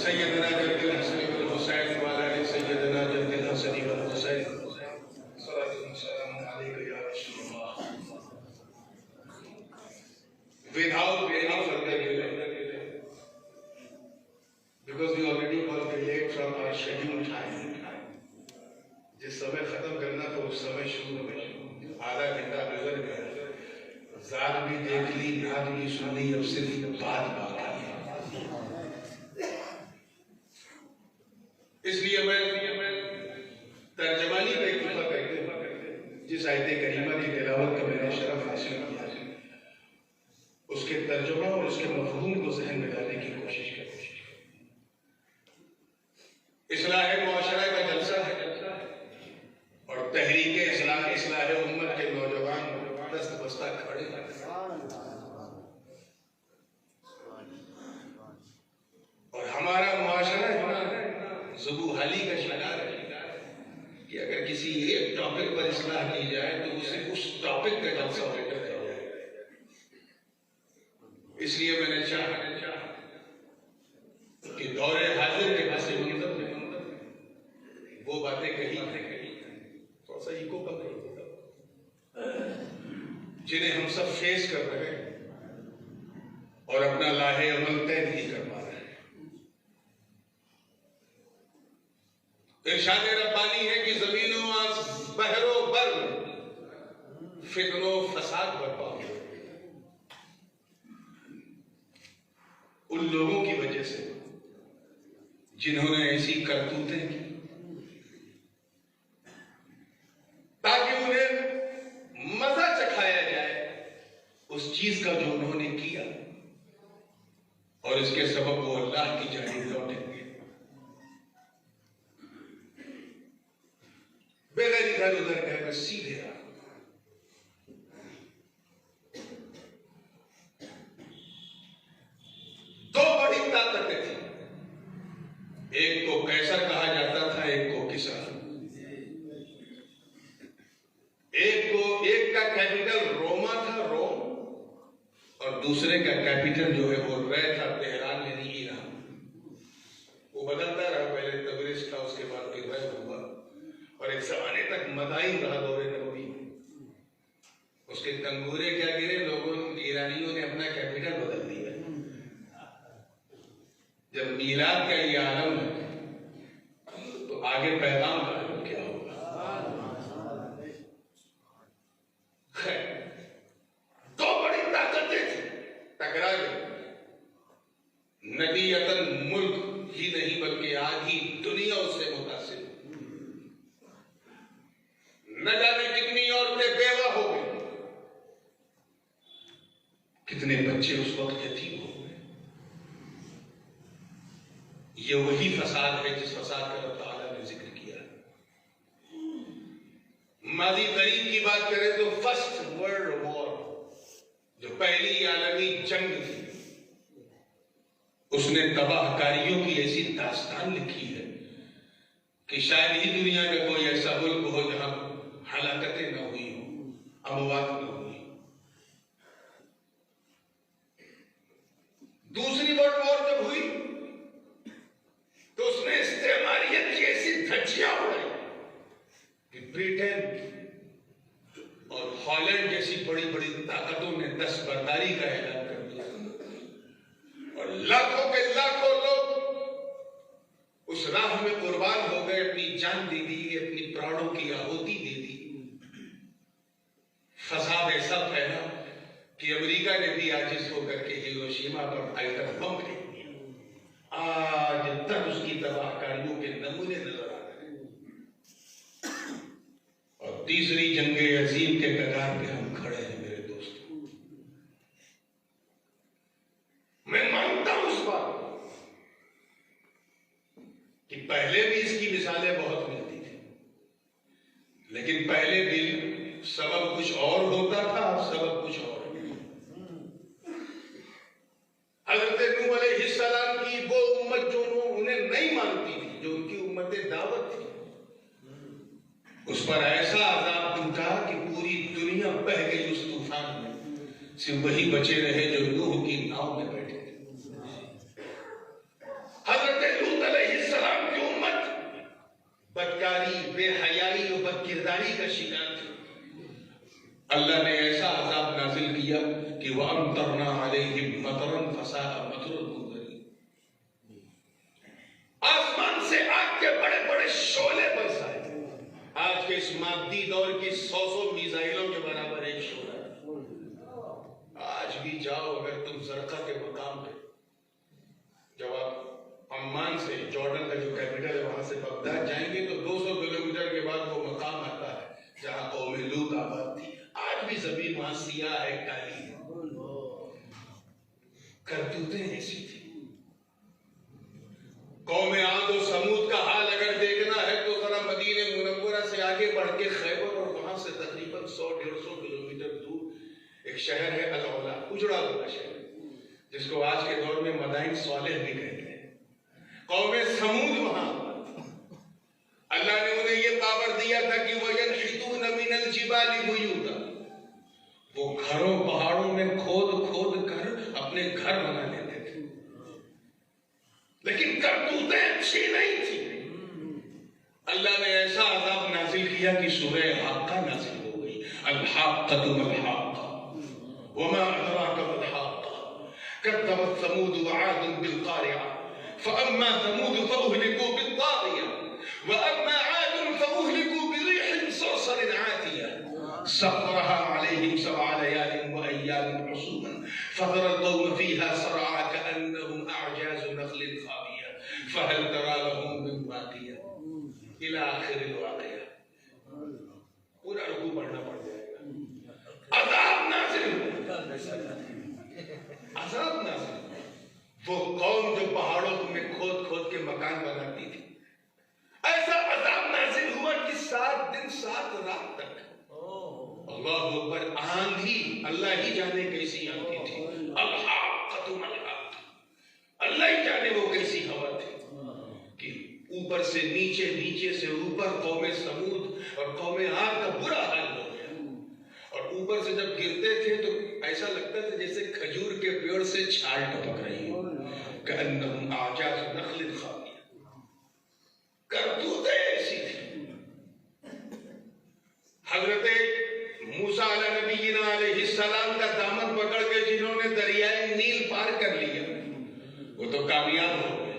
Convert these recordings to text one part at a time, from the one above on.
सैयदना जद्दुल हसन वल हुसैन व अला सैयदना जद्दुल हसन वल हुसैन सल्लल्लाहु अलैहि या रसूलल्लाह। Without any further delay, because we already got delayed from our scheduled time. जिस समय खत्म करना था उस समय शुरू हो गया, आधा घंटा गुजर गया, ज़ात भी देख ली, नात भी सुन ली, अब सिर्फ बात बाकी है। इसलिए मैं तर्जमानी का इक्तफा करते जिस आयत करीमा की तिलावत का मैंने शरफ हासिल किया है, उसके तर्जुमा और उसके मफहूम को ज़हन में लाने की कोशिश करें। इस्लाह मुआशरा का जलसा है और तहरीक इस्लाह उम्मत के नौजवान दस्त बस्ता खड़े हैं। और हमारा मुआशरा ज़ुबूहाली का शिकार है कि अगर किसी एक टॉपिक पर इस्लाह की जाए तो उसे उस टॉपिक का जलसा होकर रह जाए। इसलिए मैंने चाहा कि दौरे हाजिर के पास वो बातें कही थोड़ा सा इको कम नहीं होता, जिन्हें हम सब फेस कर रहे हैं और अपना लाहे अमल तय नहीं कर पा रहे हैं। इरशाद रब्बानी है कि ज़मीनों बहरो बर फितनो फसाद बर्पा हो उन लोगों की वजह से जिन्होंने ऐसी करतूतें की ताकि उन्हें मजा चखाया जाए उस चीज का जो उन्होंने किया, और इसके सबब वो अल्लाह की जानिब लौटेंगे बगैर इधर उधर कहकर सीधे आ। दो बड़ी ताकतें थी, एक को कैसर कहा जाता था, एक को किसरा। एक का कैपिटल रोमा था, रोम, और दूसरे का कैपिटल जो है वो रे था, तेहरान यानी ईरान। वो बदलता रहा, पहले तबरिज था, उसके बाद फिर रे हुआ, और एक जमाने तक मदाइन रहा दौरे नबवी। उसके कंगूरे क्या गिरे, लोगों ईरानियों ने अपना कैपिटल बदल दिया। जब मीलाद का ये आलम है तो आगे पैगाम का क्या होगा। दो बड़ी ताकतें टकरा गई, नबीयतन मुल्क ही नहीं बल्कि आधी दुनिया उससे मुतासिर। न जाने कितनी औरतें बेवा हो गई, कितने बच्चे उस वक्त यतीम हो गए। ये वही फसाद है जिस फसाद का अल्लाह ताला ने जिक्र किया। मादी करीब की बात करें तो फर्स्ट वर्ल्ड वॉर, जो पहली आलमी जंग थी, उसने तबाहकारियों की ऐसी दास्तान लिखी है कि शायद ही दुनिया में कोई ऐसा मुल्क हो जहां हलाकतें न हुई हो, अमवात न हुई। दूसरी वर्ल्ड वॉर जब हुई तो उसने इस्तेमारियत की ऐसी धज्जियां उड़ाई कि ब्रिटेन और हॉलैंड जैसी बड़ी बड़ी ताकतों ने दस्तबरदारी का ऐलान कर दिया, और लाखों के लाखों लोग उस राह में कुर्बान हो गए, अपनी जान दे दी, अपनी प्राणों की आहुति दे दी। फसाद ऐसा फैला कि अमेरिका ने भी आजिज होकर के हिरोशिमा पर आइटम बम फेंक दिया। आज तक उसकी तबाहकारियों के नमूने नजर आ रहे हैं, और तीसरी जंगे अजीम के कगार पे हम खड़े हैं। मेरे दोस्तों, मैं मानता हूं इस बात कि पहले भी इसकी मिसालें बहुत मिलती थी, लेकिन पहले भी सबब कुछ और होता था, अब सबब कुछ और। हज़रत नूह अलैहिस्सलाम की वो उम्मत जो उन्हें नहीं मानती थी, जो उनकी उम्मत दावत थी, उस पर ऐसा अज़ाब टूटा कि पूरी दुनिया बह गई उस तूफान में। सिर्फ वही बचे रहे जो नूह की नाव में बैठे थे। हज़रत जागीरदारी का शिकार थे। अल्लाह ने ऐसा अजाब नाजिल किया कि वह अमतरना अलैहिम मतरन फसाअ मतरुल मुनज़रिन, आसमान से आग के बड़े बड़े शोले बरसाए। आज के इस मादी दौर की 100 मिसाइलों के बराबर एक शोला। आज भी जाओ अगर तुम जरका के मकाम पे, जब आप अम्मान से जॉर्डन का जो कैपिटल है वहां से बगदाद जाएंगे तो 200 किलोमीटर के बाद वो मकाम आता है जहां कौमे लूत आबाद थी। आज भी जमीन वहां सियाह है, काली है। करतूतें ऐसी थी। कौमे आद और समूद का हाल अगर देखना है तो जरा मदीने मुनव्वरा से आगे बढ़ के खैबर और वहां से तकरीबन 100-150 किलोमीटर दूर एक शहर है अल-औला, उजड़ा हुआ शहर, जिसको आज के दौर में मदाइन सालेह भी कहते हैं। कौमे समूद वहां अल्लाह ने उन्हें यह पावर दिया था कि वो यनहितून मिनल जिबाली बुयूता, वो घरों पहाड़ों में खोद खोद कर अपने घर बना लेते थे। लेकिन करतूतें अच्छी नहीं थी। अल्लाह ने ऐसा अजाब नाजिल किया कि सूरह हाक्का नाजिल हो गई। अल-हाक्कतु मल-हाक्का वमा अदराका मल-हाक्का कज़्ज़बत समूद व आद बिल-क़ारिआ फ़अम्मा समूद फ़अहलिकू बित-ताग़िया व अम्मा आद फ़अहलिकू बिरीह सरसरिन आतिया सख़रहा अलैहिम सबअ लयालिन व अय्यामिन हुसूमन फ़तरा अल-क़ौम फ़ीहा सरअा कअन्नहुम अअजाज़ु नख़लिन ख़ाविया फ़हल तरा लहुम मिन बाक़िया इला आखिरिल वाक़िया। पूरा रुकू पढ़ना पड़ जाएगा। अज़ाब नाज़िल हुआ, अज़ाब नाज़िल। वो कौम जो पहाड़ों में खोद खोद के मकान बनाती थी, ऐसा अज़ाब नाज़िल हुआ कि 7 दिन 7 रात तक अल्लाह अकबर, आंधी अल्लाह ही जाने कैसी आंधी थी। अल-हाक्कतु मल-हाक्का, अल्लाह ही जाने वो कैसी हवा थी कि ऊपर से नीचे, नीचे से ऊपर कौमे समूद और कौमे आद का बुरा हाल हो गया। और ऊपर से जब गिरते थे तो ऐसा लगता था जैसे खजूर के पेड़ से छाल टपक रही हो, कअन्नहुम अअजाज़ु नख़लिन ख़ाविया। करतूतें ऐसी थी। हज़रत मूसा अलैहिस्सलाम का दामन पकड़ के जिन्होंने दरियाए नील पार कर लिया वो तो कामयाब हो गए,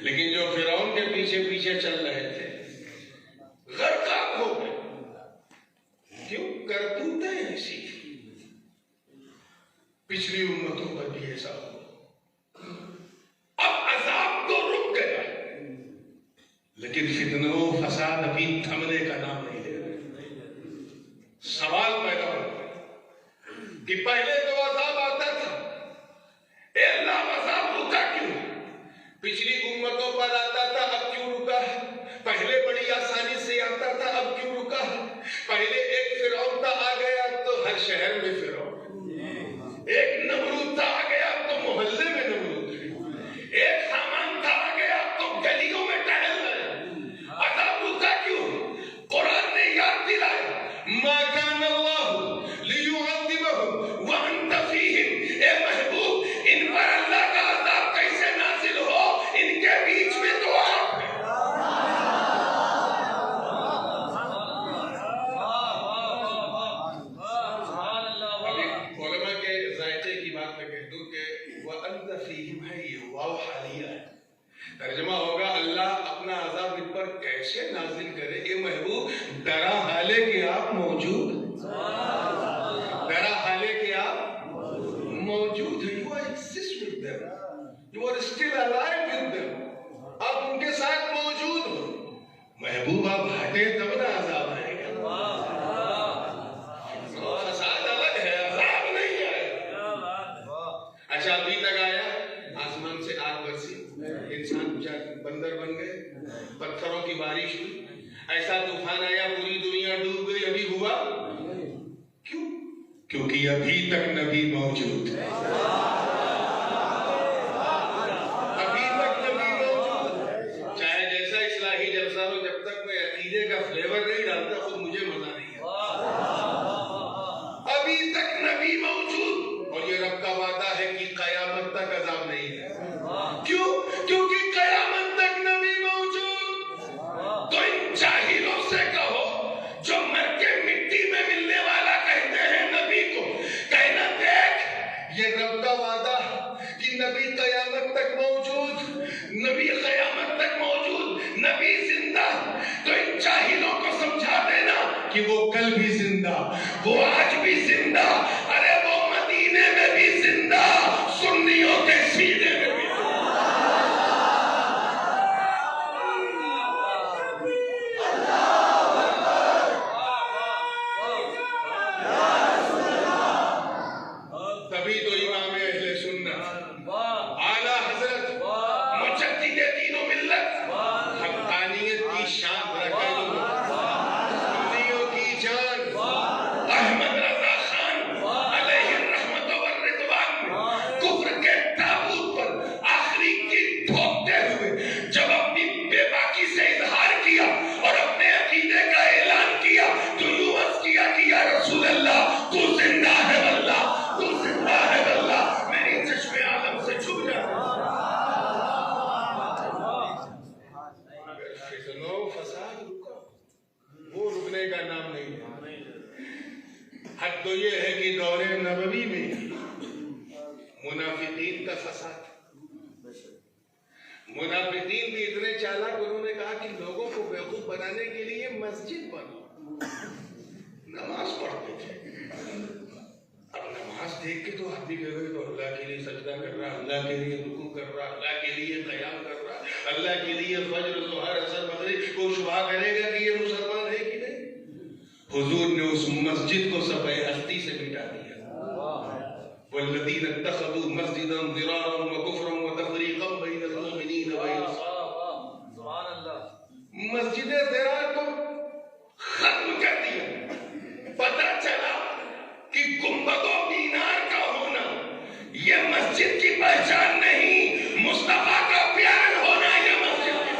लेकिन जो फिरौन के पीछे पीछे चल रहे थे गर्क हो गए। क्यों? करतूतें ऐसी थी। पिछली उम्मतों पर भी ऐसा हुआ। अब अजाब तो रुक गया, लेकिन फितनों फसाद अभी थमने का नाम नहीं ले रहे। सवाल पैदा होता कि पहले तो अजाब आता था, अल्लाह अजाब रुका क्यों? पिछली उम्मतों पर आता था, अब क्यों रुका है? पहले बड़ी आसानी से आता था, अब क्यों रुका है? पहले एक फिरौन था, आ गया तो हर शहर में फिरौन। एक नमरूद था, आ गया तो मोहल्ले में नमरूद। एक हामान था, आ गया तो गलियों में टहल रहे। अजाब रुका क्यों? कुरान ने याद दिलाया, मा कान अल्लाहु लियुअज़्ज़िबहुम व अंत फीहिम। ए महबूब, इन पर अल्लाह का अजाब कैसे नाजिल हो? इनके बीच में तो आप हैं। अभी उलमा के जायके की बात मैं कह दूं कि व अंत फीहिम है, ये वाव हालिया है। तर्जुमा होगा अल्लाह अपना अजाब इन पर कैसे नाजिल करे। ए महबूब, डरा हाले कि आप मौजूद, डरा हाले कि आप मौजूद हैं। You exist with them, you are still alive with them, आप उनके साथ मौजूद हो। महबूब आप हटे तब ना अजाब आएगा। फसाद अलग है, अजाब नहीं आएगा। अच्छा, अभी तक आया, आसमान से आग बरसी, इंसान बंदर बन गए, पत्थरों की बारिश हुई, ऐसा तूफान आया पूरी दुनिया डूब गई। अभी हुआ क्यों? क्योंकि अभी तक नबी मौजूद है, अभी तक नबी मौजूद। चाहे जैसा इस्लाही जलसा हो, जब तक मैं अकीदे का फ्लेवर नहीं डालता खुद मुझे मजा नहीं आता। अभी तक नबी मौजूद, और ये रब का वादा है कि कयामत तक अजाब नहीं है। क्यों? क्योंकि कयामत तक नबी मौजूद। तो इन जाहिलों से कहो क़यामत तक मौजूद, नबी क़यामत तक मौजूद, नबी जिंदा। तो इन जाहिलों को समझा देना कि वो कल भी जिंदा, वो आज भी जिंदा, अरे वो मदीने में भी जिंदा, सुन्नियों के सीने में भी। तभी तो इमाम अहले सुन्नत आला हजरत मुजद्दिद दीनो मिल्लत हक़ानियत की शान सुन्नियों की जान अहमद रजा खान अलैहि रहमत व रिदवान में कुफ्र के ताबूत पर आखिरी कील ठोकते हुए जब अपनी बेबाकी से इजहार किया और अपने अकीदे का ऐलान किया तो यूं अर्ज़ किया कि या रसूल अल्लाह तू जिंदा है वल्लाह, तू जिंदा है वल्लाह, मेरी चश्मे आलम से छुप जाते। फितनो फसाद रुका, वो रुकने का नाम नहीं है। हद तो ये है कि दौरे नबवी में मुनाफिकीन का फसाद, मुनाफिकीन भी इतने चालाक, उन्होंने कहा कि लोगों को बेवकूफ बनाने के लिए मस्जिद बनो, नमाज पढ़ते थे। अब नमाज देख के तो आदमी कहेगा तो अल्लाह के लिए सजदा कर रहा, अल्लाह के लिए रुकू कर रहा, अल्लाह के लिए क़याम कर रहा, अल्लाह के लिए फज्र ज़ुहर असर मगरिब को शुबा करेगा कि ये मुसलमान है कि नहीं। हुजूर ने उस मस्जिद को सफ़े हस्ती से मिटा दिया। वल्लज़ीन इत्तख़ज़ू मस्जिदन ज़िरारन व कुफ़रन व तफ़रीक़न बैनल मुमिनीन व सुभान अल्लाह, मस्जिद ज़िरार को खत्म कर दिया। पता चला कि गुंबदो मीनार का होना यह मस्जिद की पहचान नहीं, मुस्तफा का प्यार होना यह मस्जिद की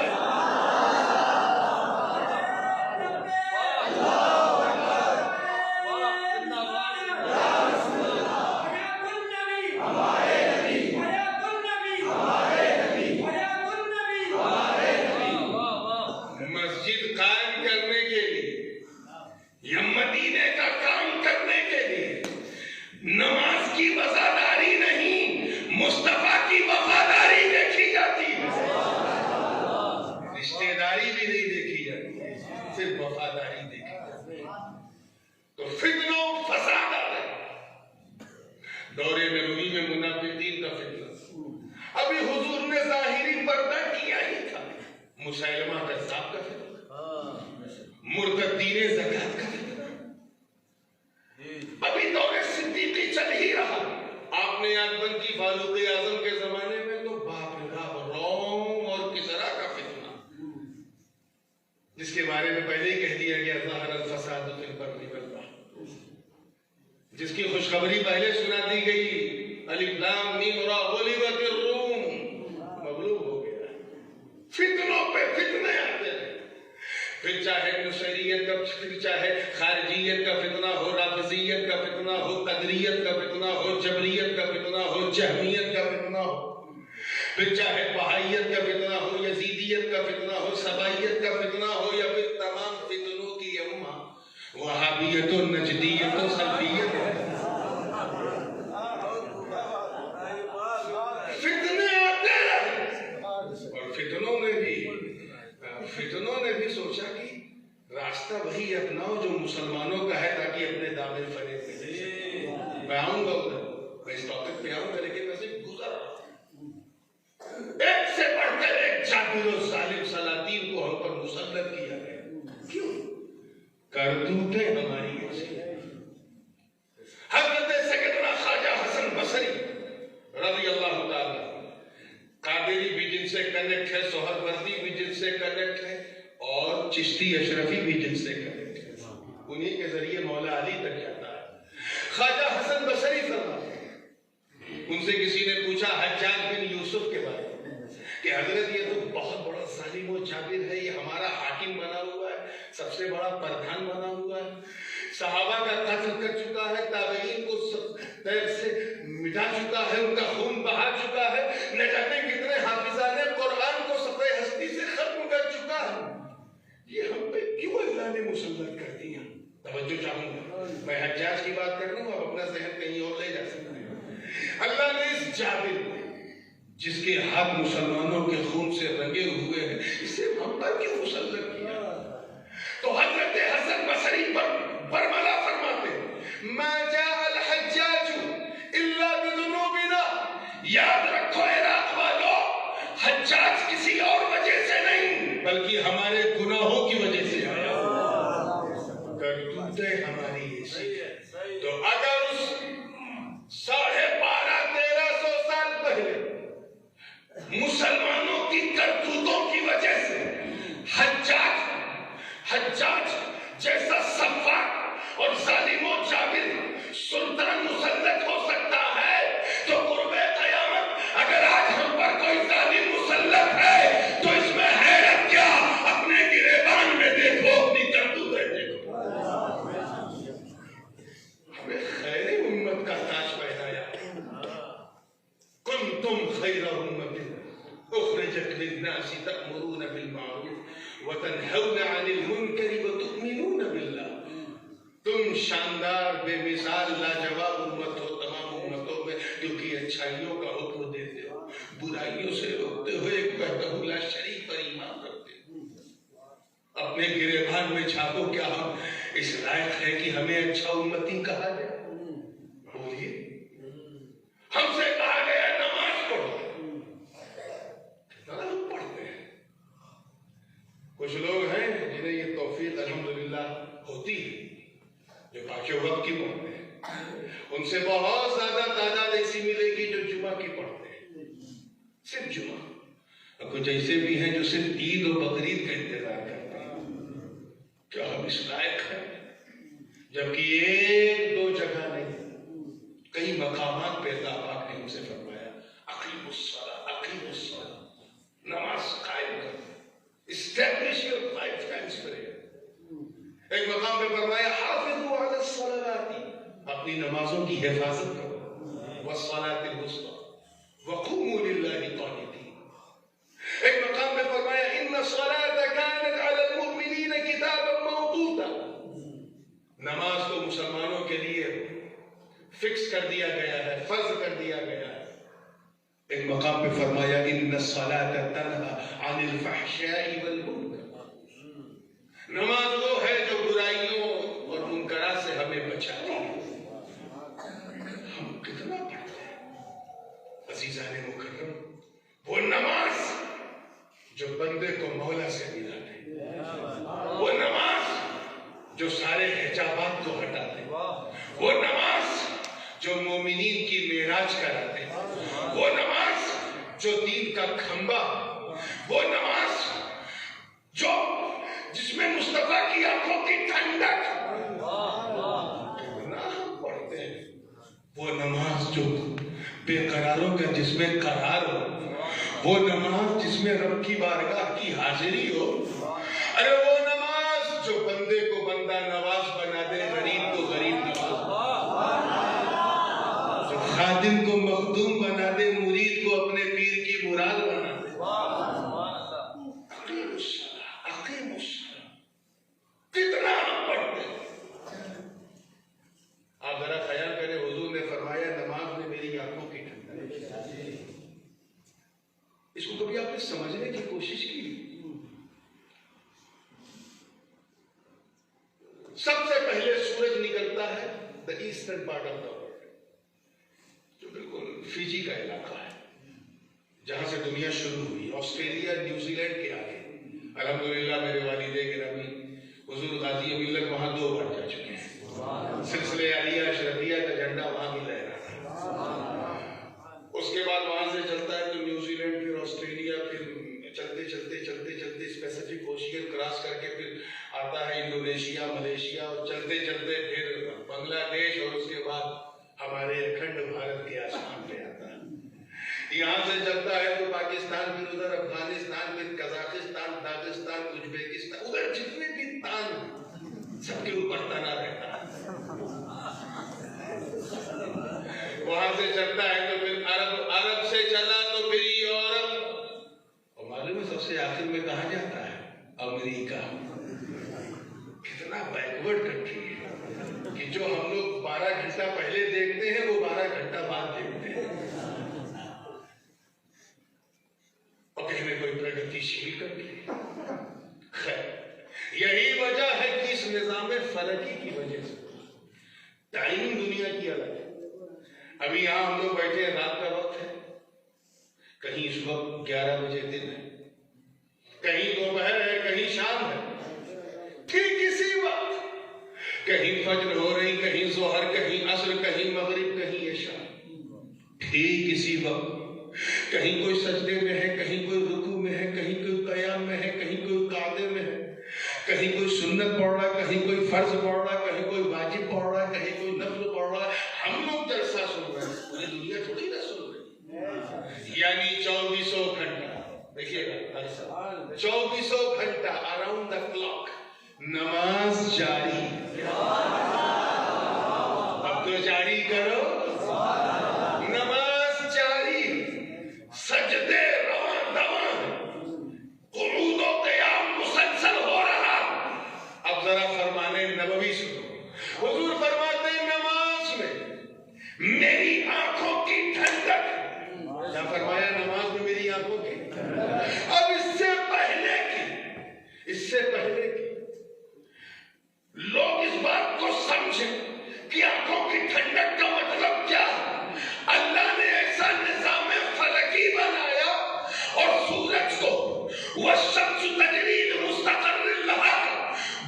मस्जिद कायम करने के लिए या मदीने का काम करने के लिए नमाज की वफादारी नहीं, मुस्तफा की वफादारी देखी जाती है। रिश्तेदारी भी नहीं देखी जाती, सिर्फ वफादारी देखी जाती है। तो फितनो फसाद आ रहा है दौरे नबवी में, मुनाफिकीन का फितना। अभी हुजूर ने जाहिरी पर्दा किया ही था, मुसैलमा कज़्ज़ाब का फितना, मुर्तद्दीने ज़कात का फितना, अभी दौरे सिद्दीकी चल ही रहा। आपने आंख बंद की फारूक आजम के जमाने में तो बाप रे बाप, रोम और किसरा का फितना, जिसके बारे में पहले ही कह दिया गया ज़हरल फ़साद फिल बर्रि वल बहर, जिसकी खुशखबरी पहले सुना दी गई, अलिफ लाम मीम रा गुलिबतिर रूम, मगलूब हो गया। फितनों पे फितने आते हैं, फिर चाहे नुसैरियत का, फिर चाहे खारिजियत का फितना हो, राफ़िज़ियत का फितना हो, क़दरियत का फितना हो, जबरियत का फितना हो, जहमियत का फितना हो, फिर चाहे बहाइयत का फितना हो, यजीदियत का फितना हो, सबाइयत का फितना हो, या फिर तमाम फितनों की अम्मा वहाबियत और नजदियत और सल्फियत है। फितने आते रहे और फितनों ने भी सोचा कि रास्ता वही अपनाओ जो मुसलमानों का है, ताकि अपने दामन फरेब में ले सके। मैं आऊंगा उधर, मैं इस टॉपिक पे आऊंगा, लेकिन मैं सिर्फ गुजर रहा हूं। एक से बढ़कर एक जाबिर और जालिम सलातीन को हम पर मुसल्लत किया गया। क्यों? करतूतें हमारी ऐसी। हज़रत सैयदना ख्वाजा हसन बसरी रज़ी अल्लाह ताला, कादेरी भी जिनसे कनेक्ट है, सोहरवर्दी भी जिनसे कनेक्ट है, और चिश्ती अशरफी भी जिनसे कनेक्ट है, उन्हीं के जरिए मौला अली तक जाता है। ख्वाजा हसन बसरी फरमाते हैं, उनसे किसी ने पूछा हज्जाज बिन यूसुफ के बारे में कि हजरत ये तो बहुत बड़ा जालिम और जाबिर है, ये हमारा हाकिम बना हुआ है, सबसे बड़ा प्रधान बना हुआ है, सहाबा का कत्ल कर चुका है, ताबईन को तैर से मिटा चुका है, उनका खून बहा चुका है, न जाने कितने हाफिज़ाने कुरान को सफ़े हस्ती से खत्म कर चुका है, ये हम पे क्यों अल्लाह ने मुसल्लत कर दिया? तवज्जो चाहूंगा, मैं हज्जाज की बात कर रहा हूँ, अब अपना ज़हन कहीं और ले जा सकते हैं। अल्लाह ने इस जाबिर को, जिस जिसके हाथ मुसलमानों के खून से रंगे हुए हैं, इसे हम पर क्यों मुसल्लत किया? तो हजरत हसन बसरी पर बरमला फरमाते, मा जाअल हज्जाजु इल्ला बिदुनूबिना। याद रखो इराक वालों, हज्जाज किसी और वजह से नहीं बल्कि हमारे गुनाहों की वजह से आया। करतूतें हमारी ऐसी। तो अगर उस 1250-1300 साल पहले मुसलमानों की करतूतों की वजह से हज्जाज जैसा सफ़ाक और जालिमो जाबिर सुल्तान मुसल्लत हो सकता है, तो कुर्बे क़यामत अगर आज हम पर कोई जालिम मुसल्लत है तो इसमें हैरत क्या? अपने गिरेबान में देखो, अपनी करतूतें देखो। हमें खैरे उम्मत का ताज पहनाया। कुंतुम खैरा उम्मतिन उखरिजत लिन्नासि तअमुरूना बिल मारूफ व तनहौना अनिल मुनकरि व तु'मिनूना बिल्लाह। तुम शानदार, बेमिसाल, लाजवाब उम्मत हो तमाम उम्मतों में, क्योंकि अच्छाइयों का हुक्म देते हो, बुराइयों से रोकते हो, एक वहदहू ला शरीक पर ईमान रखते हो। अपने गिरेबान में झांको, क्या हम इस लायक है कि हमें अच्छा उम्मती कहा जाए? बोलिए। हमसे कहा गया नमाज पढ़ो, हम पढ़ते हैं। कुछ लोग हैं जिन्हें ये तौफीक अल्हम्दुलिल्लाह होती है, जो पाँचों वक्त की पढ़ते हैं। उनसे बहुत ज्यादा तादाद ऐसी मिलेगी जो जुमा की पढ़ते हैं, सिर्फ जुमा। और कुछ ऐसे भी हैं जो सिर्फ ईद और बकरीद का इंतजार करते हैं। क्या हम इस लायक हैं? जबकि एक दो जगह नहीं, कई मकामात पे अल्लाह पाक ने उनसे फरमाया, अकीमुस्सलाह, नमाज कायम करो, एस्टैब्लिश योर 5 टाइम्स प्रेयर। एक मकाम पे फरमाया, हाफिज़ू अला सलावाती, अपनी नमाजों की हिफाजत करो, वस्सलातिल वुस्ता वक़ूमू लिल्लाहि क़ानितीन। एक मकाम पे फरमाया, इन्ना सलात कानत अलल मुमिनीन किताबन मौक़ूता, नमाज तो मुसलमानों के लिए फिक्स कर दिया गया है, फर्ज कर दिया गया है। एक मकाम पे फरमाया, इन्ना सलात तन्हा अनिल फहशाई वल मुनकर, नमाज वो है जो बुराइयों और मुनकरा से हमें बचाती है। हम कितना पढ़ते हैं अजीज़ाने मुकर्रम, वो नमाज जो बंदे को मौला से मिला दे, वो नमाज जो सारे हिजाबात को हटा दे, वो नमाज जो मोमिनीन की मेराज कराते, वो नमाज जो दीन का खंबा, वो नमाज जो जिसमें मुस्तफा की आंखों की ठंडक, कितना हम पढ़ते हैं। वो नमाज जो बेकरारों का जिसमें करार हो, वो नमाज जिसमें रब की बारगाह की हाजिरी हो, अरे वो नमाज जो बंदे को बंदा नवाज बना दे, गरीब को गरीब नवाज, जो खादिम को मखदूम बना दे, मुरीद को अपने पीर की मुराद बना दे। कितना हम पढ़ते हैं। आप जरा ख्याल करें, हुजूर ने फरमाया, नमाज ने मेरी आंखों की ठंडक। इसको कभी आपने समझने की कोशिश की? सबसे पहले सूरज निकलता है the eastern part of the world, जो बिल्कुल फिजी का इलाका है, जहां से दुनिया शुरू हुई, ऑस्ट्रेलिया न्यूजीलैंड के आगे। अल्हम्दुलिल्लाह मेरे वालिदे गिरामी हुजूर गाजी मिल्लत वहां 2 बार जा चुके हैं। सिलसिले आलिया अशरफिया का झंडा वहां भी लहरा है। उसके बाद वहां से चलता है तो न्यूजीलैंड, फिर ऑस्ट्रेलिया, फिर चलते चलते चलते चलते पैसिफिक ओशियन क्रॉस करके फिर आता है इंडोनेशिया, मलेशिया, और चलते चलते फिर बांग्लादेश, और उसके बाद हमारे अखंड भारत के आसमान पे आता है। यहाँ से चलता है तो पाकिस्तान, फिर उधर अफगानिस्तान, फिर कजाकिस्तान, दागिस्तान, उज्बेकिस्तान, उधर जितने भी तान, सबके ऊपर तना रहता है। वहां से चलता है तो फिर अरब से चला तो फिर यूरोप, और मालूम है सबसे आखिर में कहा जाता है? अमेरिका। कितना बैकवर्ड कंट्री है कि जो हम लोग 12 घंटा पहले देखते हैं वो 12 घंटा बाद देखते हैं। पढ़ने में कोई प्रगतिशील कर ले। खैर, यही वजह है कि इस निजाम फलकी की वजह से टाइम दुनिया की अलग है। अभी यहां हम लोग बैठे हैं, रात का वक्त है, कहीं इस वक्त 11 बजे दिन है, कहीं दोपहर है, कहीं शाम है। ठीक इसी वक्त कहीं फज्र हो रही, कहीं जोहर, कहीं असर, कहीं मगरिब, कहीं इशा। ठीक इसी वक्त कहीं कोई सजदे में है, कहीं कोई रुकू में है, कहीं कोई कयाम में है, कहीं कोई कादे में है, कहीं कोई सुन्नत पढ़ रहा है, कहीं कोई फर्ज पढ़ रहा है, कहीं कोई वाजिब पढ़ रहा है, कहीं कोई नफ्ल पढ़ रहा है। हम लोग जलसा सुन रहे हैं, पूरी दुनिया थोड़ी ना सुन रही। यानी 2400 घंटा, देखिएगा 2400 घंटा अराउंड द क्लॉक नमाज जारी। अब तो जारी करो, नमाज जारी, सजदे रवां दवां, कुऊद और क़याम मुसलसल हो रहा। अब जरा फरमाने नबवी सुनो। हुजूर फरमाते हैं नमाज में मेरी आंखों की ठंडक। क्या फरमाया? नमाज में मेरी आंखों की। अब इससे पहले की लोग इस बात को समझें कि आंखों की ठंडक का मतलब क्या है। अल्लाह ने ऐसा निजाम फलकी बनाया और सूरज को वशम्सु तजरी लिमुस्तक़र्रिन लहा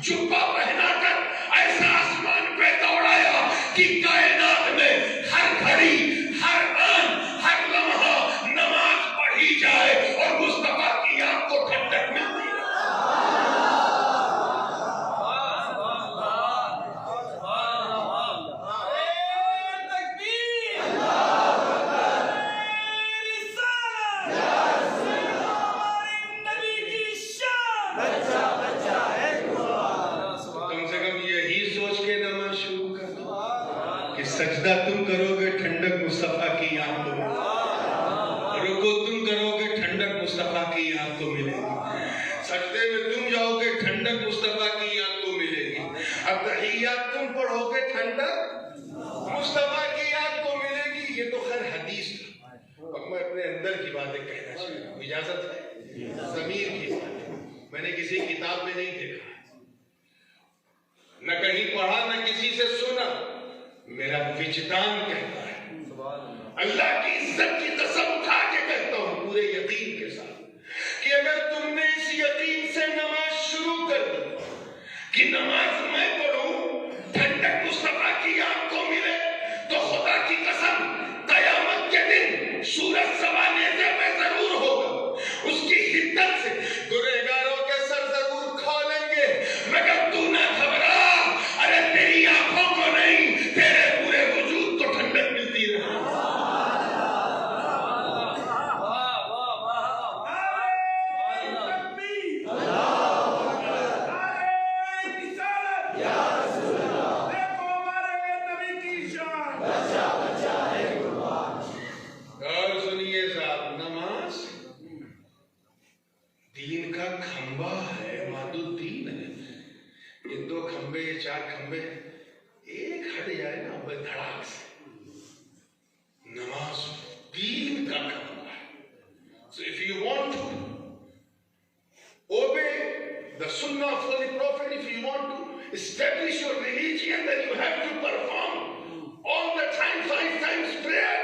जुब्बा पहनाकर ऐसा आसमान पे दौड़ाया कि कायनात में हर घड़ी, हर आन, हर लम्हा नमाज पढ़ी जाए और मुस्तफा की आंख को ठंडक मिलती है। सजदा तुम करोगे ठंडक मुस्तफा की आंख को मिलेगी, रुकू तुम करोगे ठंडक मुस्तफा की आंख को मिलेगी, सजदे में तुम जाओगे ठंडक मुस्तफा की आंख को मिलेगी, अब तहिय्यात तुम पढ़ोगे ठंडक मुस्तफा की आंख को मिलेगी। ये तो खैर हदीस था, अब मैं अपने अंदर की बातें कहना चाहता हूँ, इजाजत है? ज़मीर की बात मैंने किसी किताब में नहीं देखा, न कहीं पढ़ा, न किसी से सुना, मेरा विजदान कहता है। अल्लाह की इज्जत की कसम उठा के कहता हूं पूरे यकीन के साथ कि अगर तुमने इस यकीन से नमाज शुरू कर दी कि नमाज मैं पढ़ूं ठंडक मुस्तफा की आंख को मिले, तो खुदा की कसम कयामत के दिन सूरज सवा नेज़े पे जरूर होगा, उसकी हिद्दत से गुनहगारों के सर जरूर खोलेंगे, मगर तू ना घबरा, अरे तेरी आंखों को नहीं, तेरे पूरे वजूद को ठंडक मिलती रहे। और सुनिए साहब, नमाज दीन का खंबा है, मादुद्दीन है। ये 2 खंबे, ये 4 खंबे, एक हट जाए ना धड़ाक से, नमाज दीन का खंबा है। So if you want to obey the sunnah of Holy Prophet, if you want to establish your religion, then you have to perform all the time 5 times prayer.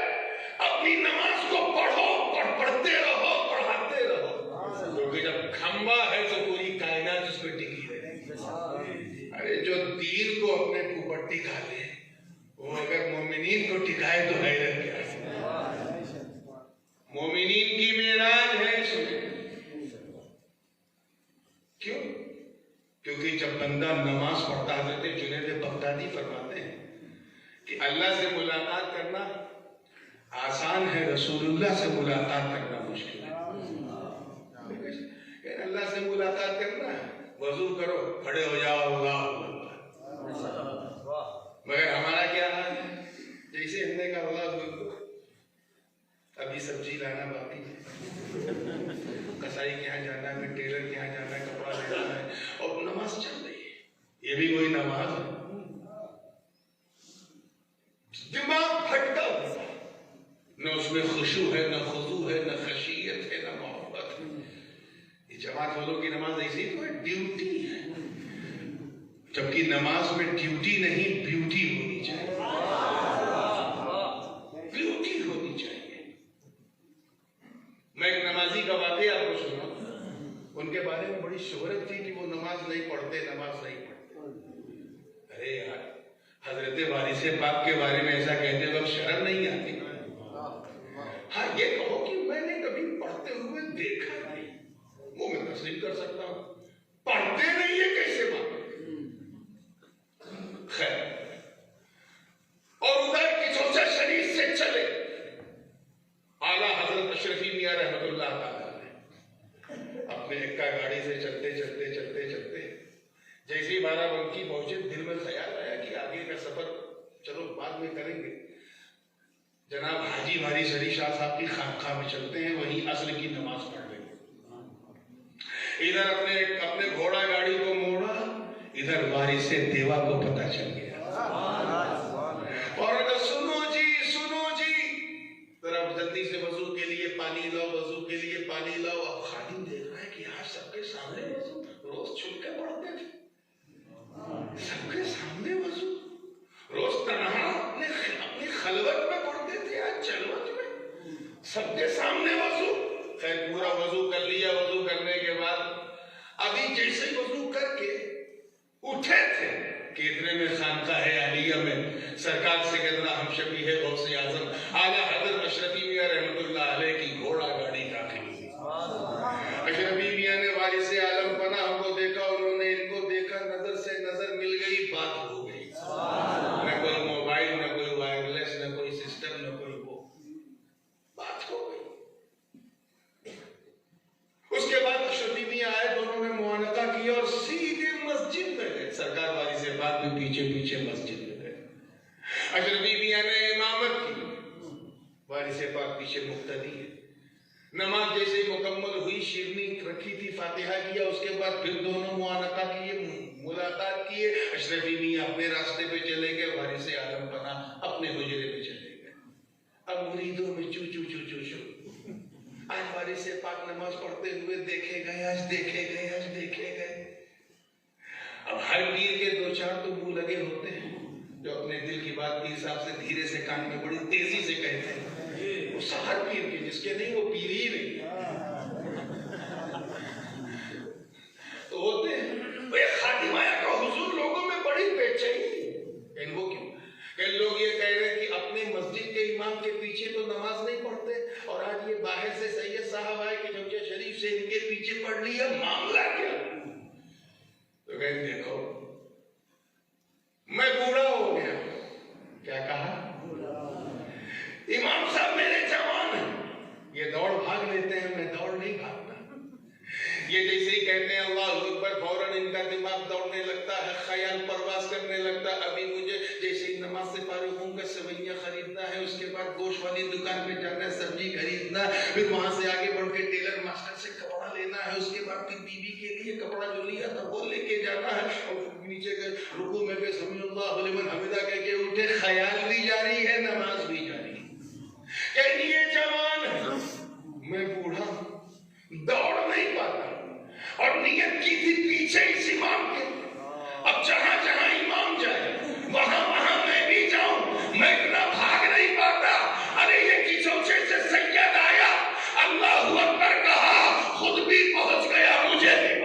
अपनी नमाज को पढ़ो, पढ़ते रहो, पढ़ाते रहो, क्योंकि जब खंबा है तो पूरी कायनात उस पर टिकी रहेगी। अरे जो दीन को अपने ऊपर टिका ले, वो अगर मोमिनीन को टिकाए तो हैरत क्या है। मोमिनीन की मेराज है इसमें। क्यों? क्योंकि जब बंदा नमाज पढ़ता है, हज़रत जुनैद बगदादी फरमाते हैं कि अल्लाह से मुलाकात करना आसान है, रसूलुल्लाह से मुलाकात करना मुश्किल है। अल्लाह से मुलाकात करना है, वजू करो, खड़े हो जाओ, अल्लाह मगर हमारा क्या हाल है? जैसे हमने कहा अल्लाह बोल, अभी सब्जी लाना बाकी है, कसाई के यहाँ जाना है, टेलर के यहाँ जाना है, कपड़ा लेना है, और नमाज चल रही है। ये भी कोई नमाज है? दिमाग भटका हुआ, न उसमें खुशू है, न खुजू है, न खशियत है, न मोहब्बत है। जमात वालों की नमाज ऐसी तो है, ड्यूटी है, जबकि नमाज में ड्यूटी नहीं ब्यूटी होनी चाहिए, ब्यूटी होनी चाहिए। मैं एक नमाजी का वाकया आपको सुना, उनके बारे में बड़ी शोहरत थी कि वो नमाज नहीं पढ़ते, नमाज नहीं पढ़ते। अरे यार, हजरत वारिस पाक के बारे में ऐसा कहते वक्त शर्म नहीं आती? हाँ, ये कहो कि मैंने कभी पढ़ते हुए देखा नहीं, वो मैं तस्लीम कर सकता हूं, पढ़ते नहीं है कैसे बात। खैर, और उधर की सोचा शरीर से चले आला हजरत अशरफी मियां रहमतुल्लाह अलैह अपने एक्का गाड़ी से चलते चलते चलते चलते जैसे ही बाराबंकी पहुंचे, दिल में ख्याल आया कि आगे का सफर चलो बाद में करेंगे। जनाब हाजी वारिस अली शाह साहब की खानकाह में चलते हैं, वहीं असर की नमाज पढ़ लेंगे। इधर अपने घोड़ा गाड़ी को मोड़ा, इधर वारिस से देवा को पता चल गया और अगर सुनो जी जरा जल्दी से वजू के लिए पानी लाओ, वजू के लिए पानी लाओ। अब खादिम देख रहा है कि आज सबके सामने वजू, रोज छुप के पढ़ते थे, सबके सामने वजू, रोज तन्हा अपने खलवत में पढ़ते थे, आज चलवत में सबके सामने वजू। खैर पूरा वजू कर लिया। वजू करने के बाद अभी जैसे वजू करके उठे थे कि इतने में खानकाह आलिया में सरकार से कहना हम शबी है गौसे आजम आला हजरत अशरफी मियां रहमतुल्लाह अलैह की घोड़ा गाड़ी दाखिल हुई। अशरफी मियां ने वारिस आलम पना हमको देखा, उन्होंने इनको देखा, नजर से नजर मिल गई, बात हो गई। न कोई मोबाइल, न कोई वायरलेस, न कोई सिस्टम, न कोई वो, बात हो गई। उसके बाद अशरफी मियां आए, दोनों ने मुआनका किया और सीधे मस्जिद में गए। सरकार वारिस पाक भी पीछे पीछे मस्जिद में गए। अशरफी मियां ने इमामत की, वारिस पाक पीछे मुक्तदी है। नमाज जैसे मुकम्मल हुई, शिरनी रखी थी, फातिहा किया, उसके बाद फिर दोनों मुआनका किए, मुलाकात किए। अशरफी मियां अपने रास्ते पे चले गए, वारिस आलम पना अपने हुजरे पे चले गए। अब मुरीदों में चू चू चू चू चू। आज वारिस पाक नमाज पढ़ते हुए देखे गए, आज देखे गए, आज देखे गए। अब हर पीर के दो चार तो मुंह लगे होते हैं जो अपने दिल की बात पीर साहब से धीरे से कान में बड़ी तेजी से कहते हैं। वो हर पीर के, जिसके नहीं वो पीर ही नहीं तो होते हैं। वे खादिम आया का हुजूर लोगों में बड़ी बेचैनी। इनको क्यों? कई लोग ये कह रहे हैं कि अपने मस्जिद के इमाम के पीछे तो नमाज नहीं पढ़ते, और आज ये बाहर से सैयद साहब आए कि जौजिया शरीफ से इनके पीछे पढ़ लिया, मामला क्या? तो कहते देखो मैं बूढ़ा हो गया। क्या कहा? इमाम साहब मेरे जवान हैं, ये दौड़ भाग लेते हैं, मैं दौड़ नहीं भागता। ये जैसे ही कहते हैं अल्लाह अकबर, फौरन इनका दिमाग दौड़ने लगता है, ख्याल परवास करने लगता। अभी मुझे जैसे ही नमाज से फारिग होऊंगा, सेवइयां खरीदना है, उसके बाद गोश्त वाली दुकान पे जाना है, सब्जी खरीदना, फिर वहां से आगे बढ़ के टेलर मास्टर से कपड़ा लेना है, उसके बाद फिर बीवी के लिए कपड़ा जो लिया था वो लेके जाना है, और नीचे गए रुकू में गए समीउल्लाह लिमन हमिदा कह के उठे। ख्याल भी जारी है, नमाज भी जारी है। कहिए जवान मैं बूढ़ा दौड़ नहीं पाता, और नियत की थी पीछे इस इमाम के। अब जहां जहां इमाम जाए वहां वहां मैं भी जाऊं, मैं इतना भाग नहीं पाता। अरे ये की सोचे से सैयद आया, अल्लाहू अकबर कहा, खुद भी पहुंच गया, मुझे भी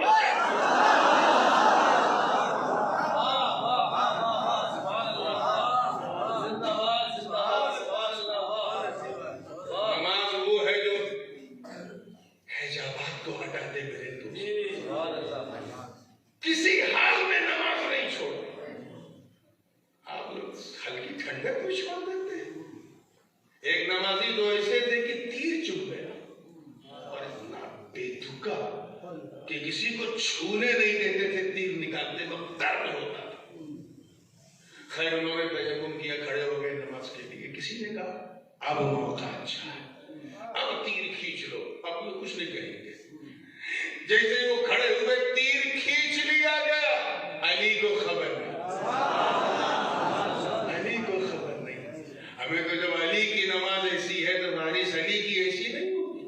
नमाज वो है जो हैजाबात को हटा दे मेरे किसी हाल में नमाज नहीं छोड़ते। आप लोग हल्की ठंडक में छोड़ देते हैं। एक नमाजी तो ऐसे थे कि तीर चुभ गया और इतना बेतुका कि किसी को छूने नहीं देते थे, तीर निकालते वक्त दर्द होता था। खैर उन्होंने तयम्मुम किया, खड़े हो गए नमाज के लिए। किसी ने कहा अब मौका अच्छा है, अब तीर खींच लो, अब लोग कुछ नहीं कहेंगे। जैसे वो खड़े हुए, तीर खींच लिया गया, अली को खबर नहीं, अली को खबर नहीं। हमें तो जब अली की नमाज ऐसी है तो वारिस अली की ऐसी नहीं होगी।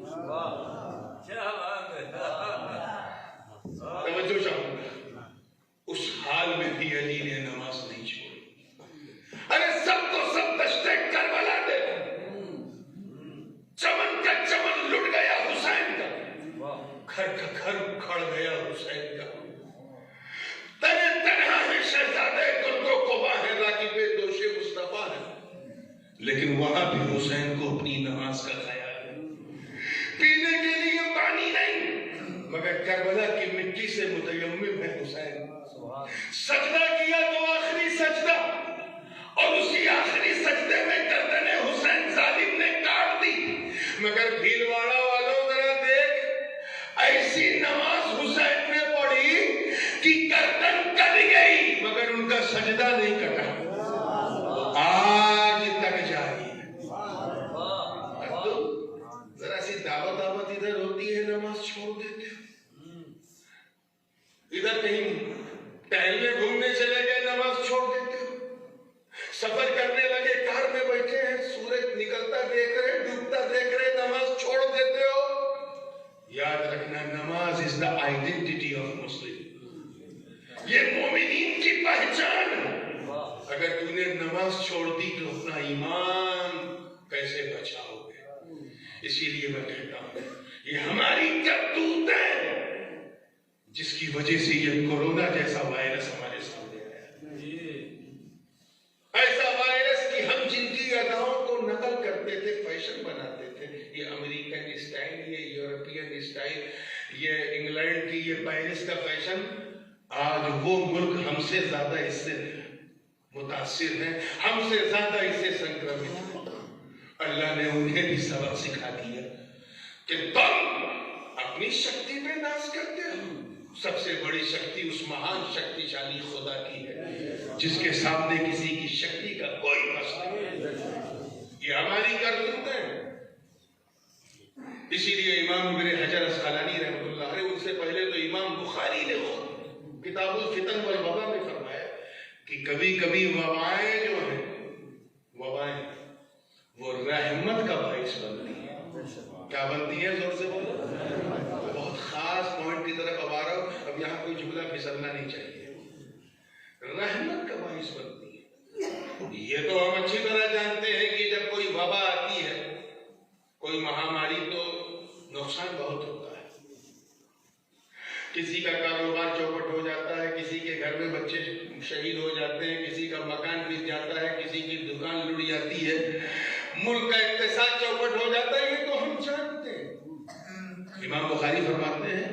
घर का घर उखड़ गया हुसैन का। तने तनहा है शहजादे गुर्दो कोबा है, राकिबे दोषे मुस्तफा है, लेकिन वहां भी हुसैन को अपनी नमाज का ख्याल है। पीने के लिए पानी नहीं, मगर करबला की मिट्टी से मुतयम्मिम है हुसैन। सजदा किया तो आखिरी सजदा, और उसी आखिरी सजदे में गर्दने हुसैन जालिम ने काट दी। मगर भीलवाड़ा वालों जरा देख, ऐसी नमाज हुसैन ने पढ़ी कि गर्दन कट गई मगर उनका सजदा नहीं कटा, आज तक जारी। जरा सी दावत दावत इधर होती है, नमाज छोड़ देते हो। इधर कहीं टहलने घूमने चले गए, नमाज छोड़ देते हो। सफर करने लगे, कार में बैठे हैं, सूरज निकलता देख रहे, डूबता देख रहे, नमाज छोड़ देते हो। याद रखना, नमाज is the identity of Muslim. ये मोमिनीन की पहचान है। अगर तूने नमाज छोड़ दी तो अपना ईमान कैसे बचाओगे? इसीलिए मैं कहता हूं, ये हमारी करतूत है जिसकी वजह से ये कोरोना जैसा वायरस हमारे सामने आया। ऐसा वायरस कि हम जिनकी अदाओं को नकल करते थे, फैशन बनाते थे, ये अमेरिकन स्टाइल, ये यूरोपियन स्टाइल, ये इंग्लैंड की ये पेरिस का फैशन, आज वो मुल्क हमसे ज्यादा इससे मुतासिर है, हमसे ज्यादा इससे संक्रमित है। अल्लाह ने उन्हें भी सबक सिखा दिया कि तुम अपनी शक्ति पे नाज करते हो। सबसे बड़ी शक्ति उस महान शक्तिशाली खुदा की है जिसके सामने किसी की शक्ति का कोई बस नहीं। ये हमारी करतूत है। इसीलिए इमाम इब्न हजर अस्कलानी रहमतुल्लाह अलैह, उनसे पहले तो इमाम बुखारी ने किताबुल फितन वल वबा में फरमाया कि कभी कभी वबाएं जो है, वबाएं वो रहमत का बाइस बनती है। क्या बनती है? जोर से बोलो। बहुत खास पॉइंट की तरफ अब आ रहा हूं, अब यहाँ कोई जुमला फिसलना नहीं चाहिए। रहमत का बाइस बनती है। ये तो हम अच्छी तरह जानते हैं कि जब कोई वबा आती है, कोई महामारी, तो नुकसान बहुत होता है। किसी का कारोबार चौपट हो जाता है, किसी के घर में बच्चे शहीद हो जाते हैं, किसी का मकान बिक जाता है, किसी की दुकान लुट जाती है, मुल्क का इक्तिसाद चौपट हो जाता है। ये तो हम जानते हैं। इमाम बुखारी फरमाते हैं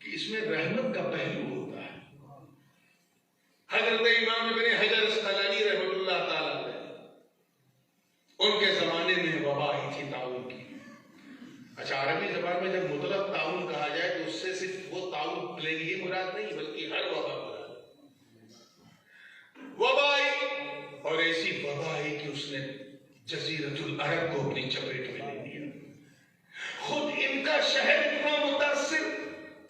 कि इसमें रहमत का पहलू होता है। हजरत इमाम इब्न हजर अस्कलानी रहमतुल्लाह ताला अलैह, उनके जमाने में वबा आई थी ताउन की। अच्छा, अरबी जबान में जब मुतलक ताउन कहा जाए तो उससे सिर्फ वो ताउन प्लेग ही मुराद नहीं, बल्कि हर वबा मुराद। वबा आई, और ऐसी वबा आई कि उसने जजीरतुल अरब को अपनी चपेट में ले लिया। खुद इनका शहर इतना मुतासिर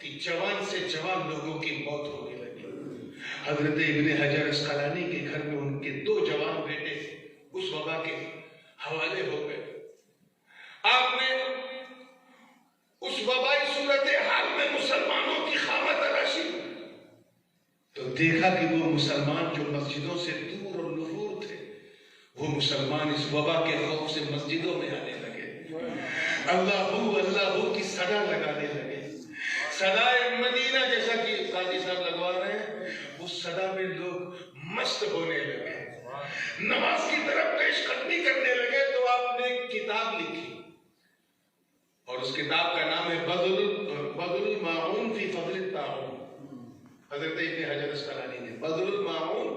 कि जवान से जवान लोगों की मौत होने लगी। हजरत इब्न हजर अस्कलानी के घर में उनके 2 जवान बेटे उस वबा के हवाले हो गए। आपने उस वबाई सूरत हाल में मुसलमानों की खामा तलाशी तो देखा कि वो मुसलमान जो मस्जिदों से दूर और नुफूर थे, वो मुसलमान इस वबा के खौफ से मस्जिदों में आने लगे, अल्लाहू अल्लाहू की सदा लगाने लगे। सदाए मदीना जैसा कि काजी साहब लगवा रहे हैं, उस सदा में लोग मस्त होने लगे, नमाज की तरफ पेशकदमी करने लगे। तो आपने एक किताब लिखी और उस किताब का नाम है बदरुल माऊन फी फज़ल ताऊन। हजरत इब्न हजर अस्कलानी ने बदरुल माऊन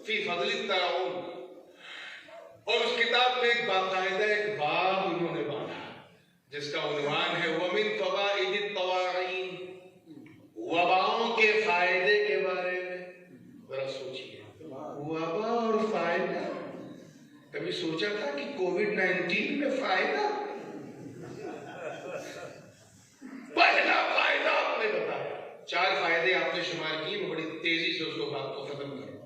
फी फज़ल ताऊन, और उस किताब में एक बाकायदा एक बाब उन्होंने बांधा जिसका उन्वान है वमिन फ़वाइदित तवाईन, वबाओं के फायदे के बारे में। जरा सोचिए, वबा और फायदा। कभी सोचा था कि कोविड-19 में फायदा? पहला फायदा आपने बताया, 4 फायदे आपने शुमार किए, मैं बड़ी तेजी से उसको बात को खत्म करूं।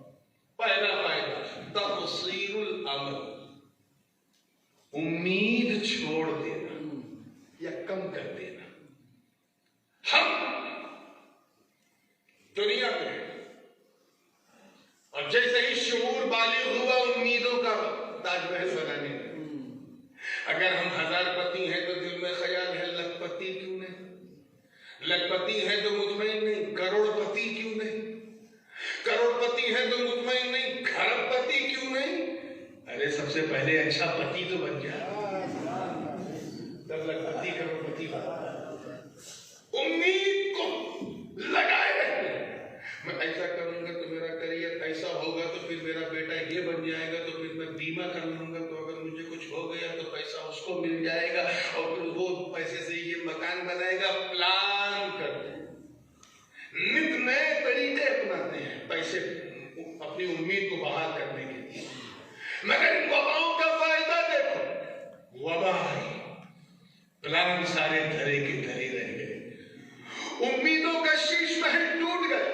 पहला फायदा तक़सीरुल अमल, उम्मीद छोड़ देना या कम कर देना। हम दुनिया में और जैसे ही शऊर बालिग हुआ उम्मीदों का ताजमहल बनाने लगे। अगर हम 1000 पति हैं तो दिल में ख्याल है लखपति क्यों नहीं, लखपति है तो मुतमईन नहीं, करोड़पति क्यों नहीं? करोड़पति है तो मुतमईन नहीं, खरबपति क्यों नहीं? अरे सबसे पहले अच्छा पति तो बन जा, तब लखपति करोड़पति बन। उम्मीद को लगाए रहते, मैं ऐसा करूंगा तो मेरा करियर ऐसा होगा, तो फिर मेरा बेटा ये बन जाएगा, तो फिर मैं बीमा कर लूंगा, तो अगर मुझे कुछ हो गया तो पैसा उसको मिल जाएगा, और फिर वो पैसे से ये मकान बनाएगा। प्लान करते हैं, नित नए तरीके अपनाते हैं पैसे अपनी उम्मीद को बहाल करने के लिए। मगर इन वबाओं का फायदा देखो, वबा प्लान सारे धरे के धरे रह गए, उम्मीदों का शीश महल टूट गया।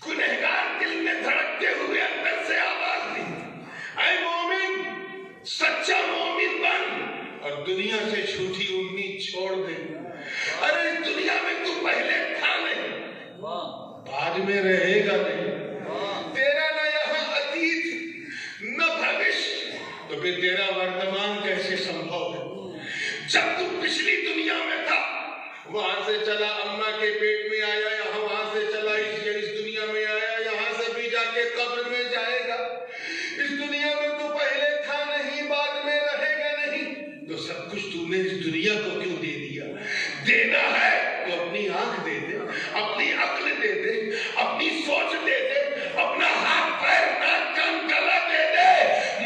गुनहगार दिल में धड़कते हुए अंदर से आवाज दी, ऐ मोमिन, सच्चा मोमिन बन और दुनिया से झूठी उम्मीद छोड़ दे। अरे इस दुनिया में तू पहले था नहीं, बाद में रहेगा नहीं। तेरा न यहाँ अतीत न भविष्य, तो फिर तेरा वर्तमान कैसे संभव है? जब तू पिछली दुनिया में था, वहां से चला अम्मा के पेट में आया, यहाँ वहां से चला इस दुनिया में आया, यहाँ से भी जाके कब्र में जाएगा। इस दुनिया में तू पहले था नहीं, बाद में रहेगा नहीं, तो सब कुछ तूने इस दुनिया को क्यों दे दिया? देना है तो अपनी आंख दे दे, अपनी अक्ल दे दे, अपनी सोच दे दे, अपना हाथ पैर नाक कान गला दे दे,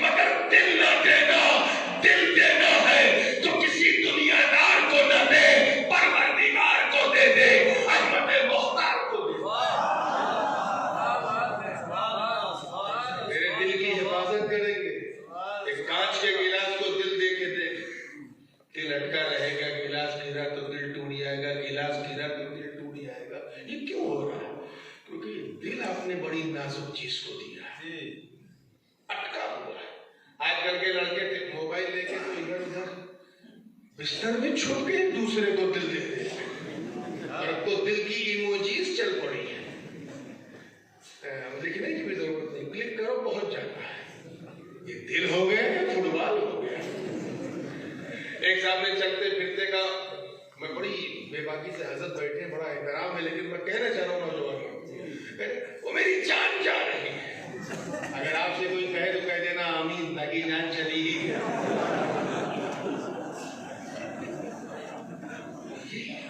मगर दिल ना देना। दिल देना है तो किसी दुनियादार को न दे, परवरदिगार को दे दे, अहमद मुख्तार को दे। मेरे दिल की हिफाजत करेंगे। एक कांच के गिलास को दिल दे के देख, दिल अटका रहेगा, गिलास गिरा तो दिल टूट जाएगा, गिलास गिरा तो दिल टूट जाएगा। ये क्यों हो रहा है? क्योंकि दिल आपने बड़ी नाजुक चीज को दिया है, अटका हुआ है। आजकल के लड़के मोबाइल लेके तो इधर उधर बिस्तर में छुप के दूसरे को दिल देते हैं, और अब तो दिल की इमोजीज चल पड़ी है। लिखने की भी जरूरत नहीं, क्लिक करो पहुंच जाता है। ये दिल हो गया या फुटबॉल हो गया? एक सामने चलते फिरते का, मैं बड़ी बेबाकी से हजरत बैठे, बड़ा एहतराम है, लेकिन मैं कहना चाह रहा हूँ नौजवान, वो मेरी जान जा रही है। अगर आपसे कोई कहे तो कह देना आमीन, ताकि जान चली ही गया।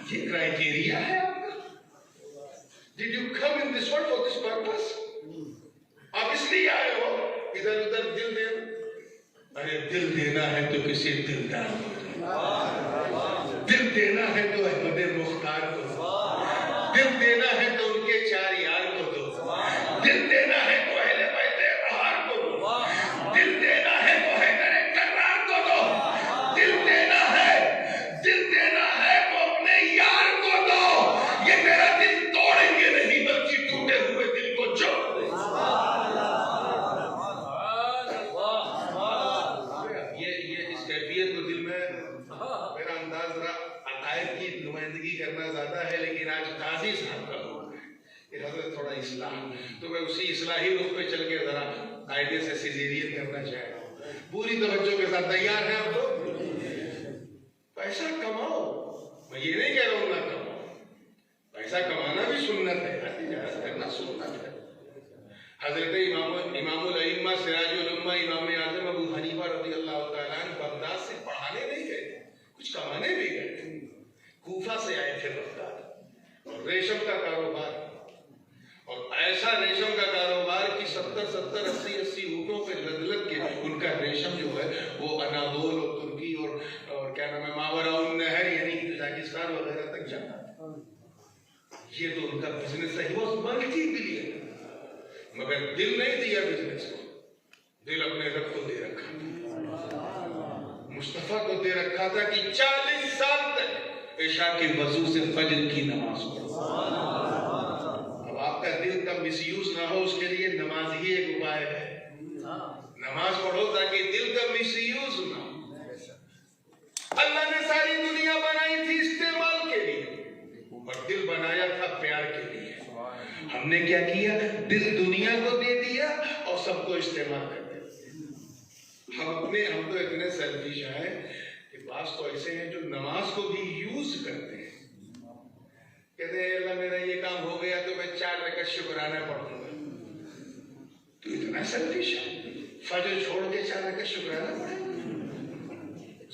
ये क्राइटेरिया है आपका? Did you come in this world for this purpose? आप इसलिए आए हो इधर उधर दिल देना? अरे दिल देना है तो किसी दिलदार को दो, दिल देना है तो अहमद मुख्तार को दो, दिल देना है तो उनके चार यार को दो, दिल देना है तो अहले बैत अतहार को दो, दिल देना है तो हैदर कर्रार को दो, दिल देना है तो अपने यार को दो। ये तेरा दिल तोड़ेंगे नहीं, बल्कि टूटे हुए दिल को जोड़ दे। ये इस कैफियत को दिल में, मेरा अंदाज जरा अकायद की नुमाइंदगी करना ज्यादा है, लेकिन आज काजी साहब का हजरत थोड़ा इस्लाह, तो मैं उसी इस्लाही रूप पे चल के जरा कायदे से सिजेरियन करना चाह रहा हूँ। पूरी तवज्जो के साथ तैयार है आप लोग? पैसा कमाओ, मैं ये नहीं कह रहा हूँ ना कमाओ, पैसा कमाना भी सुन्नत है, तिजारत करना सुन्नत है। हजरत इमामुल अइम्मा सिराजुल उम्मा इमाम आज़म अबू हनीफा रज़ियल्लाहु तआला अन्हु बगदाद से पढ़ाने नहीं गए, कुछ कमाने भी गए। कूफा से आए थे बगदाद, और रेशम का कारोबार, और ऐसा रेशम का कारोबार कि 70-70, 80-80 ऊँटों पे लद के उनका रेशम जो है वो अनादोल और तुर्की और क्या नाम है, मावराउन नहर यानी कजाकिस्तान वगैरह तक जाता। ये तो उनका बिजनेस है, वो मल्टी बिलियन। मगर दिल नहीं दिया बिजनेस को, दिल अपने रब को दे रखा था, मुस्तफा को दे रखा था कि 40 साल तक इशा के वजू से फजर की नमाज पढ़ो। अब आपका दिल का मिसयूज ना हो, उसके लिए नमाज ही एक उपाय है। नमाज पढ़ो ताकि दिल का मिसयूज ना हो। अल्लाह ने सारी दुनिया बनाई थी इस्तेमाल के लिए, और दिल बनाया था प्यार के लिए। हमने क्या किया? दिल दुनिया को दे दिया और सबको इस्तेमाल कर दिया। हम तो इतने सेल्फिश हैं कि बास तो ऐसे हैं जो नमाज को भी यूज करते हैं। कहते हैं अल्लाह मेरा ये काम हो गया तो मैं 4 रकात शुक्राना पढ़ूंगा। तू इतना सेल्फिश है, फजर छोड़ के 4 रकात शुक्राना पढ़ेगा,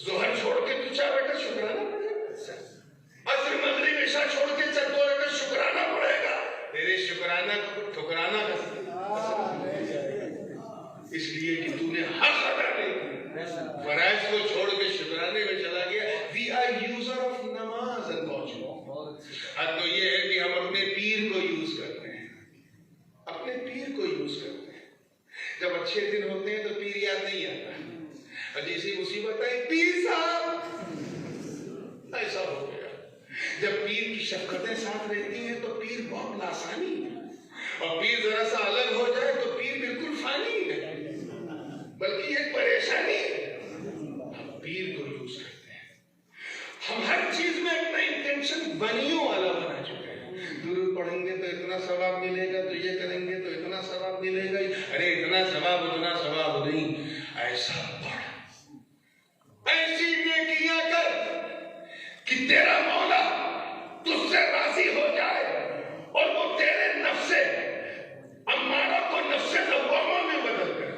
जोहर छोड़ के तू 4 रकात शुक्राना पढ़ेगा, असर मगरिब इशा छोड़ के 2 रकात शुक्राना पढ़ेगा। तेरे शुक्राना को ठुकराना इसलिए कि तूने हक अदा नहीं किया, फराइज को छोड़ के शुक्राने में चला गया। वी आर यूजर ऑफ नमाज अनफॉर्चुनेटली। अब तो ये है कि हम अपने पीर को यूज करते हैं, अपने पीर को यूज करते हैं। जब अच्छे दिन होते हैं तो पीर याद नहीं आता, और जैसी मुसीबत आई पीर साहब, ऐसा हो गया। जब पीर की शफकतें साथ रहती हैं तो पीर बहुत लासानी है, और पीर जरा सा अलग हो जाए तो पीर बिल्कुल फानी है, बल्कि एक परेशानी है। हम पीर को यूज करते हैं, हम हर चीज में अपना इंटेंशन बनियों वाला बना चुके हैं। दुरूद पढ़ेंगे तो इतना सवाब मिलेगा, तो ये करेंगे तो इतना सवाब मिलेगा, अरे इतना सवाब उतना सवाब नहीं, ऐसा पढ़, ऐसी नेकियां कर कि तेरा मौला तुझसे राजी हो जाए, और वो तेरे नफ्से अम्मारा को नफ्से लव्वामा में बदल कर,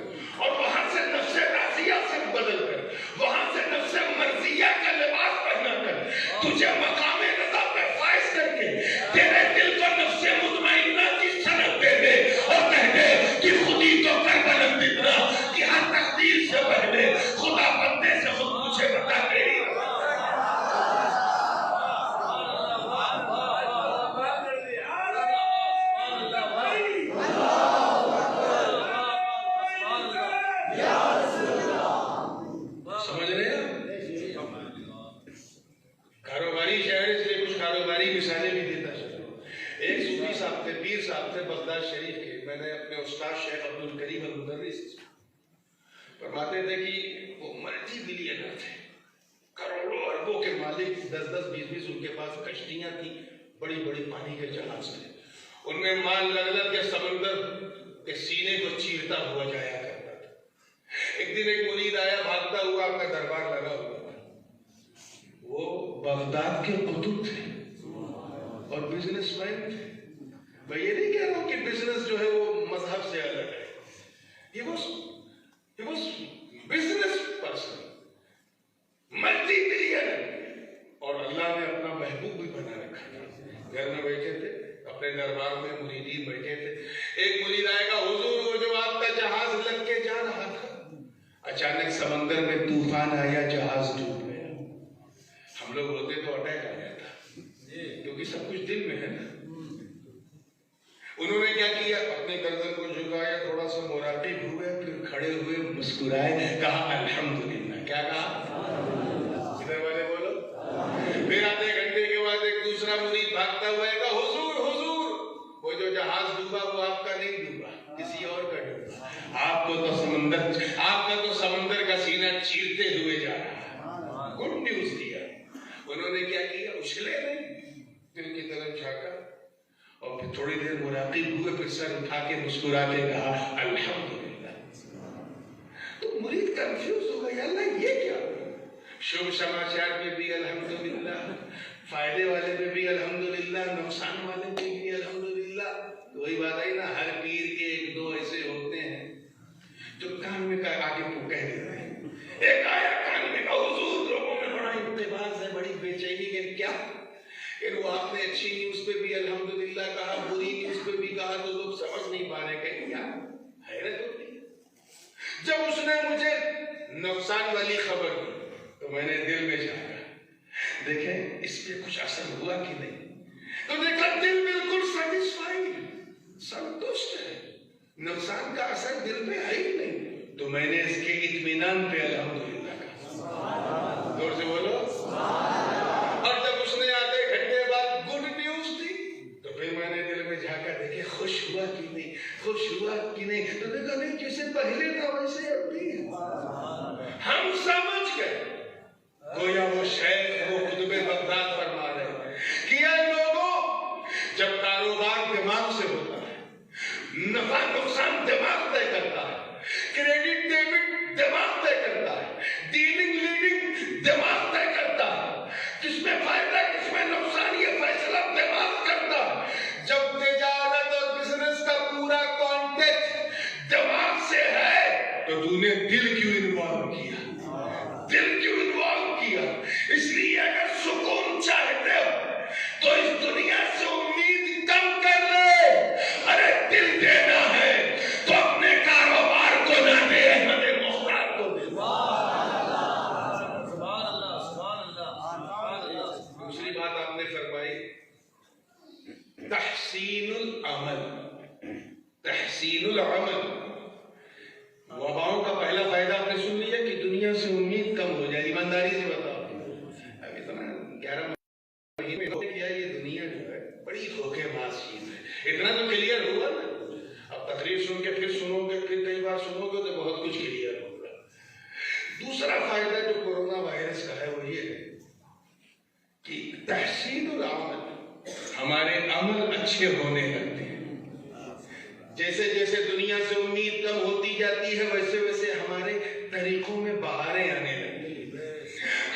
और वहां से नफ्से राजिया से बदल कर, वहां से नफ्से मर्जिया का लिबास पहना कर तुझे मकामे रज़ा पे फाइज करके तेरे दिल को नफ्से मुतमइन्ना की शरफ दे दे, और कह दे कि खुदी तो कर बुलंद इतना कि हर तकदीर से पहले खुदा बंदे से खुद मुझे बता तेरी शरीफ के। मैंने अपने उस्ताद शेख अब्दुल करीम अल-मुदर्रिस फरमाते थे कि वो मल्टी बिलियनर थे, करोड़ों अरबों के मालिक, 10-10, 20-20 उनके पास कश्तियां थी, बड़ी बड़ी पानी के जहाज थे, उनमें माल लग के समंदर के सीने को चीरता हुआ जाया करता था। एक दिन एक मुरीद आया भागता हुआ, आपका दरबार लगा हुआ था, वो बगदाद के कुतुब थे और बिजनेसमैन थे। मैं ये नहीं कह रहा हूँ कि बिजनेस जो है वो मजहब से अलग है, he was business person, multi billionaire, और अल्लाह ने अपना महबूब भी बना रखा था। घर में बैठे थे, अपने दरबार में मुरीदीन बैठे थे। एक मुरीद आएगा, हुजूर वो जो आपका जहाज लग के जा रहा था, अचानक समंदर में तूफान आया, जहाज डूब गया। हम लोग होते तो अटैक आ जाता, क्योंकि सब कुछ दिल में है ना। उन्होंने क्या किया, अपने गर्दन को झुकाया, थोड़ा सा मुराकिब हुए, फिर खड़े हुए, मुस्कुराए, कहा अल्हम्दुलिल्लाह। क्या कहा? इधर वाले बोलो। फिर आधे घंटे के बाद एक दूसरा मुरीद भागता हुआ है, हुजूर हुजूर वो जो जहाज डूबा वो आपका नहीं डूबा, किसी और का डूबा, आपका तो समंदर का सीना चीरते हुए जा रहा। गुड न्यूज दिया। उन्होंने क्या किया, उछले नहीं, दिल की तरफ झांका, और फिर थोड़ी देर मुराकिब हुए, फिर सर उठा के मुस्कुरा के कहा अल्हम्दुलिल्लाह। तो मुरीद कंफ्यूज हो गया, अल्लाह ये क्या? शुभ समाचार में भी अल्हम्दुलिल्लाह, फायदे वाले में भी अल्हम्दुलिल्लाह, नुकसान वाले में भी अल्हम्दुलिल्लाह। तो वही बात आई ना, हर पीर के 1-2 ऐसे होते हैं जो कान में आगे कह देते हैं। एक आया कान में, हुजूर लोगों में बड़ा इत्तेबास है, बड़ी बेचैनी है, क्या वो आपने अच्छी न्यूज पे भी अल्हम्दुलिल्लाह कहा, बुरी न्यूज पे भी कहा, तो लोग समझ नहीं पा रहे, कहीं क्या हैरत होती है। जब उसने मुझे नुकसान वाली खबर दी तो मैंने दिल में झांका, देखें इस पे कुछ असर हुआ कि नहीं, तो देखा दिल बिल्कुल सेटिस्फाइड, संतुष्ट है, नुकसान का असर दिल पे है ही नहीं। तो मैंने इसके इत्मीनान पे अल्हम्दुलिल्लाह कहा, जोर से बोलो। और जब उसने आधे घंटे बाद गुड न्यूज दी तो फिर मैंने दिल में झांका, देखे खुश हुआ कि नहीं, खुश हुआ कि नहीं, तो देखा नहीं जैसे पहले था वैसे अब भी। हम समझ गए, गोया वो शेख वो कुतुबे बगदाद फरमा रहे कि ये लोगों, जब कारोबार दिमाग से होता है, नफा नुकसान दिमाग तय करता है, क्रेडिट डेबिट दिमाग तय करता है, डीलिंग लीडिंग दिमाग तय करता है, किसमें फायदा किसमें नुकसान ये फैसला दिमाग दुनिया से उम्मीद कम कर ले। अरे दिल देना है तो अपने कारोबार को ना दे, हमें मुख्तार को दे। दूसरी बात आपने फरमाई तहसीनुल अमल। तहसीनुल अमल, वबाओं का पहला फायदा आपने सुन लिया कि दुनिया से उम्मीद कम हो जाए। ईमानदारी से बताओ, अभी तो ना 11 महीने किया, ये दुनिया जो है बड़ी धोखेबाज चीज है। इतना तो क्लियर हुआ ना, अब तकरीर सुन के फिर सुनोगे, फिर कई बार सुनोगे तो बहुत कुछ क्लियर होगा। दूसरा फायदा जो कोरोना वायरस का है वो ये है कि तहसीनुल अमल, हमारे अमल अच्छे होने लगते हैं। जैसे जैसे दुनिया से उम्मीद कम होती जाती है वैसे वैसे हमारे तरीकों में बहारें आने लगती है।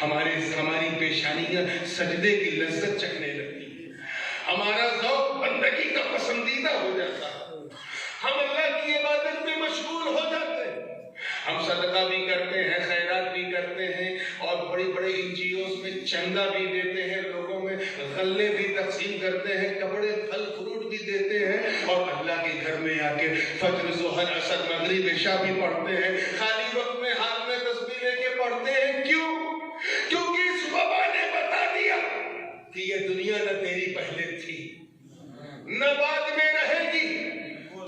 हमारी पेशानियां सजदे की लज्जत चखने लगती है। हमारा ज़ौक़ बंदगी का पसंदीदा हो जाता है। हम अल्लाह की इबादत में मशगूल हो जाते हैं। हम सदका भी करते हैं, खैरात भी करते हैं और बड़े बड़े NGOs में चंदा भी देते हैं, लोगों में गल्ले भी तकसीम करते हैं, कपड़े फल फ्रूट भी देते हैं और अल्लाह के घर में आके फज्र ज़ोहर असर मगरिब इशा भी पढ़ते हैं। खाली वक्त में हाथ में तस्बीह लेके पढ़ते हैं। क्यों? क्योंकि इस वबा ने बता दिया कि ये दुनिया न तेरी पहले थी न बाद में रहेगी,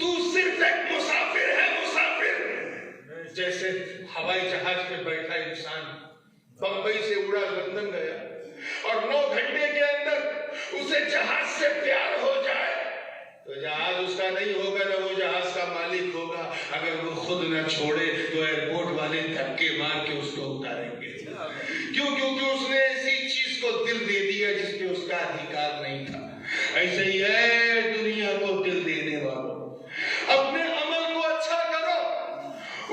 तू सिर्फ एक मुसाफिर है। मुसाफिर जैसे हवाई जहाज पे बैठा इंसान बंबई से उड़ा लंदन गया और 9 घंटे के अंदर उसे जहाज से प्यार हो जाए तो जहाज उसका नहीं होगा, ना वो जहाज का मालिक होगा। अगर वो खुद न छोड़े तो एयरपोर्ट वाले धक्के मार के उसको उतारेंगे। क्यों? क्योंकि उसने ऐसी चीज को दिल दे दिया जिस पे उसका अधिकार नहीं था। ऐसे ही है दुनिया को दिल देने वालों, अपने अमल को अच्छा करो,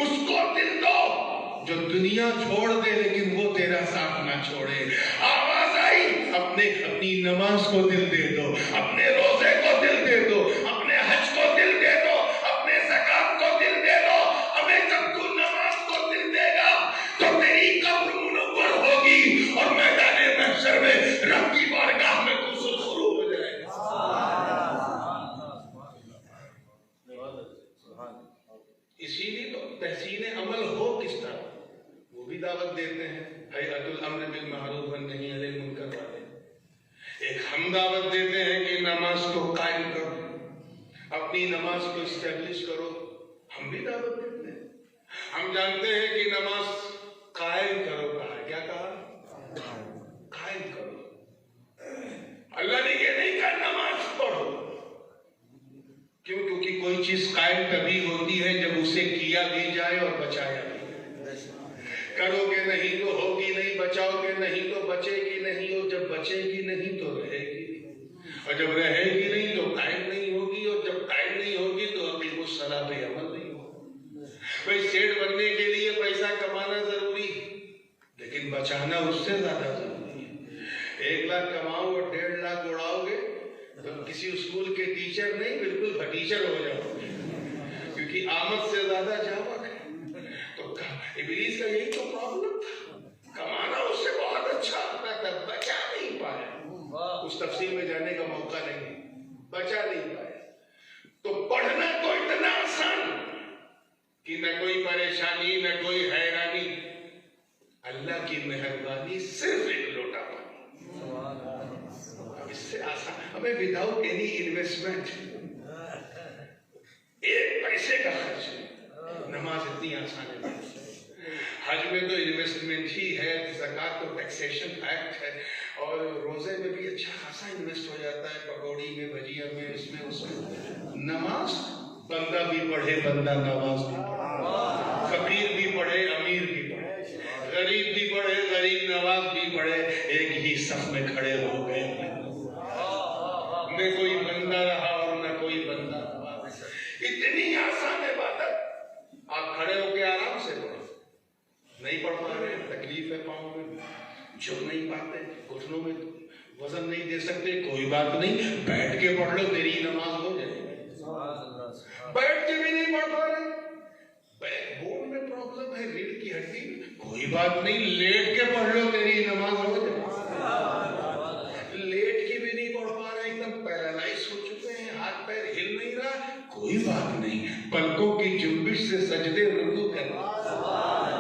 उसको दिल दो जो दुनिया छोड़ दे लेकिन वो तेरा साथ ना छोड़े। आवाज आई, अपनी नमाज को दिल दे दो, अपने रोजे को दिल दे दो, अपने हज को दिल दे दो, अपने ज़कात को दिल दे दो। हमें जब तू नमाज को दिल देगा तो तेरी कब्र मुनव्वर होगी और मैदाने महशर में रब की बारगाह में तू सुरखरू हो जाएगा। इसीलिए तो तहसीन अमल हो किस तरह वो भी दावत देते हैं। हयअतुल अम्र बिल मारूफ व नही अनिल मुनकर वाले एक हम दावत देते हैं कि नमाज को कायम करो, अपनी नमाज को इस्टेब्लिश करो। हम भी दावत देते हैं। हम जानते हैं कि नमाज कायम करो कहा, क्या कहा? कायम करो। अल्लाह ने ये नहीं कहा नमाज पढ़ो। क्यों? क्योंकि कोई चीज कायम तभी होती है जब उसे किया भी जाए और बचाया भी। करोगे नहीं तो होगी नहीं, बचाओगे नहीं तो बचेगी नहीं, और जब बचेगी नहीं तो रहेगी, और जब रहेगी नहीं तो कायम नहीं होगी, और जब कायम नहीं होगी तो अकीमुस सलाह पे अमल नहीं होगा। भाई सेठ बनने के लिए पैसा कमाना जरूरी, लेकिन बचाना उससे ज्यादा जरूरी है। 1 लाख कमाओ और 1.5 लाख उड़ाओगे तो किसी स्कूल के टीचर नहीं, बिल्कुल भटीचर हो जाओगे, क्योंकि आमद से ज्यादा जावक है। तो इब्लीस का यही तो प्रॉब्लम था, कमाना उससे बहुत अच्छा आता था, बचा नहीं पाया। उस तफसील में जाने का मौका नहीं, बचा नहीं पाया। तो पढ़ना तो इतना आसान कि न कोई परेशानी न कोई हैरानी, अल्लाह की मेहरबानी, सिर्फ 1 लोटा पानी। इससे आसान, हमें विदाउट एनी इन्वेस्टमेंट, 1 पैसे का खर्च नहीं, नमाज इतनी आसान है। हज में तो इन्वेस्टमेंट ही है, ज़कात तो टैक्सेशन एक्ट है, और रोजे में भी अच्छा खासा इन्वेस्ट हो जाता है, पकौड़ी में, भजिया में, इसमें उसमें। नमाज बंदा भी पढ़े, बंदा नमाज भी पढ़े, फकीर भी पढ़े, अमीर भी पढ़े, गरीब भी पढ़े, गरीब नवाज भी पढ़े, एक ही सफ में खड़े हो गए। न कोई बंदा रहा और न कोई बंदा रहा। इतनी आसान है इबादत, आप खड़े होके आराम से पढ़ो। नहीं पढ़ पा रहे, तकलीफ है पाँव में, झुक नहीं पाते, घुटनों में वजन नहीं दे सकते, कोई बात नहीं, बैठ के पढ़ लो, तेरी नमाज हो जाएगी। बैठ के भी नहीं पढ़ पा रहे, बैकबोन में प्रॉब्लम है, रीढ़ की हड्डी में, कोई बात नहीं, लेट के पढ़ लो, तेरी नमाज हो जाएगी। लेट के भी नहीं पढ़ पा रहे, एकदम पैरालाइज हो चुके हैं, हाथ पैर हिल नहीं रहा, कोई बात नहीं, पलकों की जुम्बिश से सजदे रुकू करना,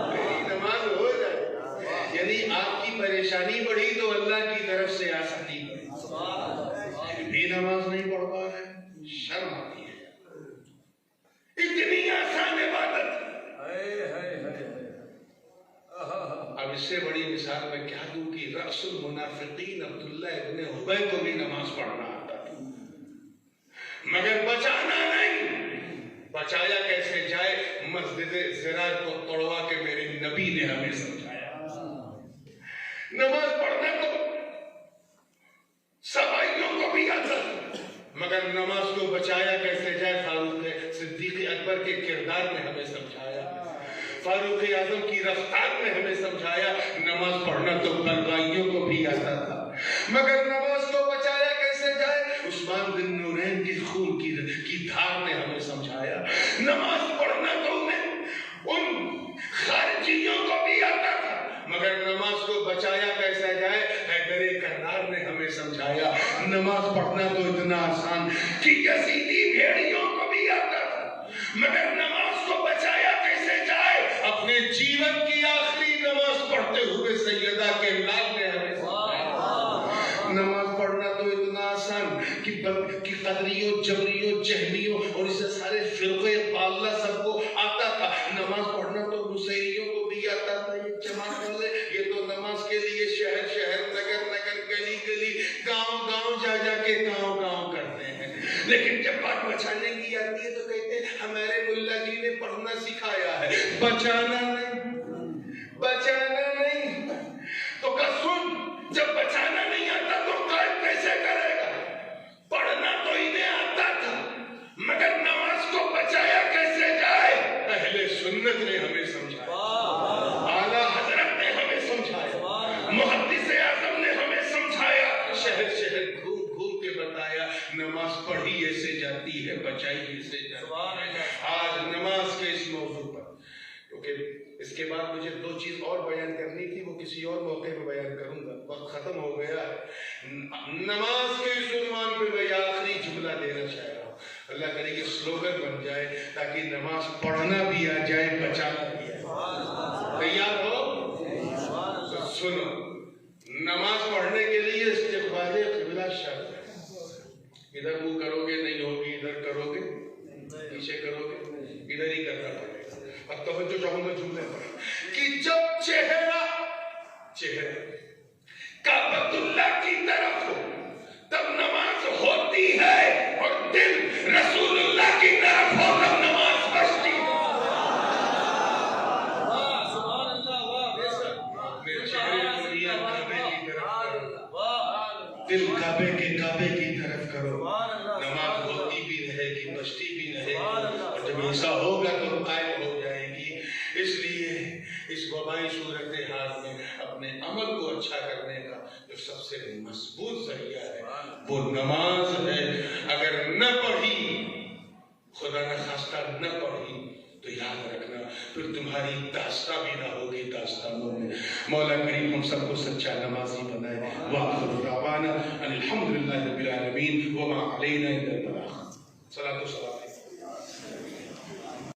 मेरी नमाज हो जाए। यानी आपकी परेशानी बढ़ी तो अल्लाह की तरफ से आसानी बढ़ी। भी नमाज नहीं पढ़ पा रहे, शर्म आती है। इतनी आसान इबादत। अब इससे बड़ी मिसाल मैं क्या दूं कि रसूल मुनाफिकीन अब्दुल्लाह इब्ने उबय को भी नमाज पढ़ना आता था, मगर बचाना नहीं। बचाया कैसे जाए, मस्जिद ज़िरार को तोड़वा के मेरे नबी ने हमें समझाया। नमाज पढ़ना तो सवाइयों को भी आता, मगर नमाज को बचाया कैसे जाए, फारूक सिद्दीक अकबर के किरदार में हमें समझाया, फारूक आजम की रफ्तार में हमें समझाया। नमाज पढ़ना तो बलवाइयों को भी आता था, मगर नमाज को बचाया कैसे जाए, उस्मान बिन नूरैन के खून की धार ने हमें समझाया। नमाज पढ़ना तो उन खारजियों को भी आता था, मगर नमाज को बचाया कैसे जाए, हैदर कररार ने हमें समझाया। नमाज पढ़ना तो इतना आसान कि यजीदी भेड़ियों को भी आता था, मगर नमाज को बचाया कैसे जाए, अपने जीवन की आखिरी नमाज पढ़ते हुए सैयदा के लाल ने हमें समझाया। नमाज पढ़ना तो इतना आसान कि कदरियों, जबरियों, जहलियों और इससे सारे फिरक़े बाल्ला सबको आता था। नमाज पढ़ना तो मुसैरियों को भी आता था। ये जमात वाले ये तो नमाज के लिए शहर शहर, नगर नगर, गली गली, गांव गांव जा जाके गांव गांव करते हैं, लेकिन जब बात बचाने की आती है तो कहते हैं हमारे मुल्ला जी ने पढ़ना सिखाया है, बचाना नहीं, बचाना नहीं। तो कसुन जब बचाना नहीं आता तो कायम कैसे करेगा? पढ़ना तो इन्हें आता था, मगर नमाज को बचाया कैसे जाए, अहले सुन्नत ने हमें समझाया, आला हजरत ने हमें समझाया, मुहद्दिस आज़म ने हमें समझाया, शहर शहर घूम घूम के बताया। नमाज पढ़ी ऐसे जाती है, बचाई ऐसे जाती है। आज नमाज के इस मौजू पर, क्योंकि इसके बाद मुझे दो चीज और बयान करनी थी, वो किसी और मौके पे बयान करूंगा, वक्त खत्म हो गया है। नमाज के इस उन्वान पे मैं आखिरी जुमला देना चाह रहा हूँ, अल्लाह करे कि स्लोगन बन जाए ताकि नमाज पढ़ना भी आ जाए, बचाना भी आ जाए। तैयार हो? तो सुनो, नमाज पढ़ने के लिए इस्तिक़बाल क़िबला शर्त है। इधर मुंह करोगे नहीं होगी, इधर करोगे, पीछे करोगे, इधर ही करना पड़ेगा। अब तवज्जो चाहूंगा जुमले पर कि जब चेहरा काबतुल्लाह की तरफ हो तब नमाज होती है, और दिल रसूलुल्लाह की तरफ हो तब नमाज बचती है। दिल काबे की तरफ करो, नमाज होती भी रहेगी, बचती भी रहेगी, और जब ऐसा होगा तो कायम हो जाएगी। इसलिए इस वबाई सूरत हाल में अपने अमल को अच्छा करने का जो सबसे मजबूत जरिया है वो नमाज है। अगर न पढ़ी, खुदा न खास्ता न पढ़ी, तो याद रखना फिर तुम्हारी दास्ता भी ना होगी दास्तानों में। मौला करीम हम सबको सच्चा नमाजी बनाए। वाखिर दावाना अल्हम्दुलिल्लाहि रब्बिल आलमीन व मा अलैना इल्लल बलाग। सलातो सलाम।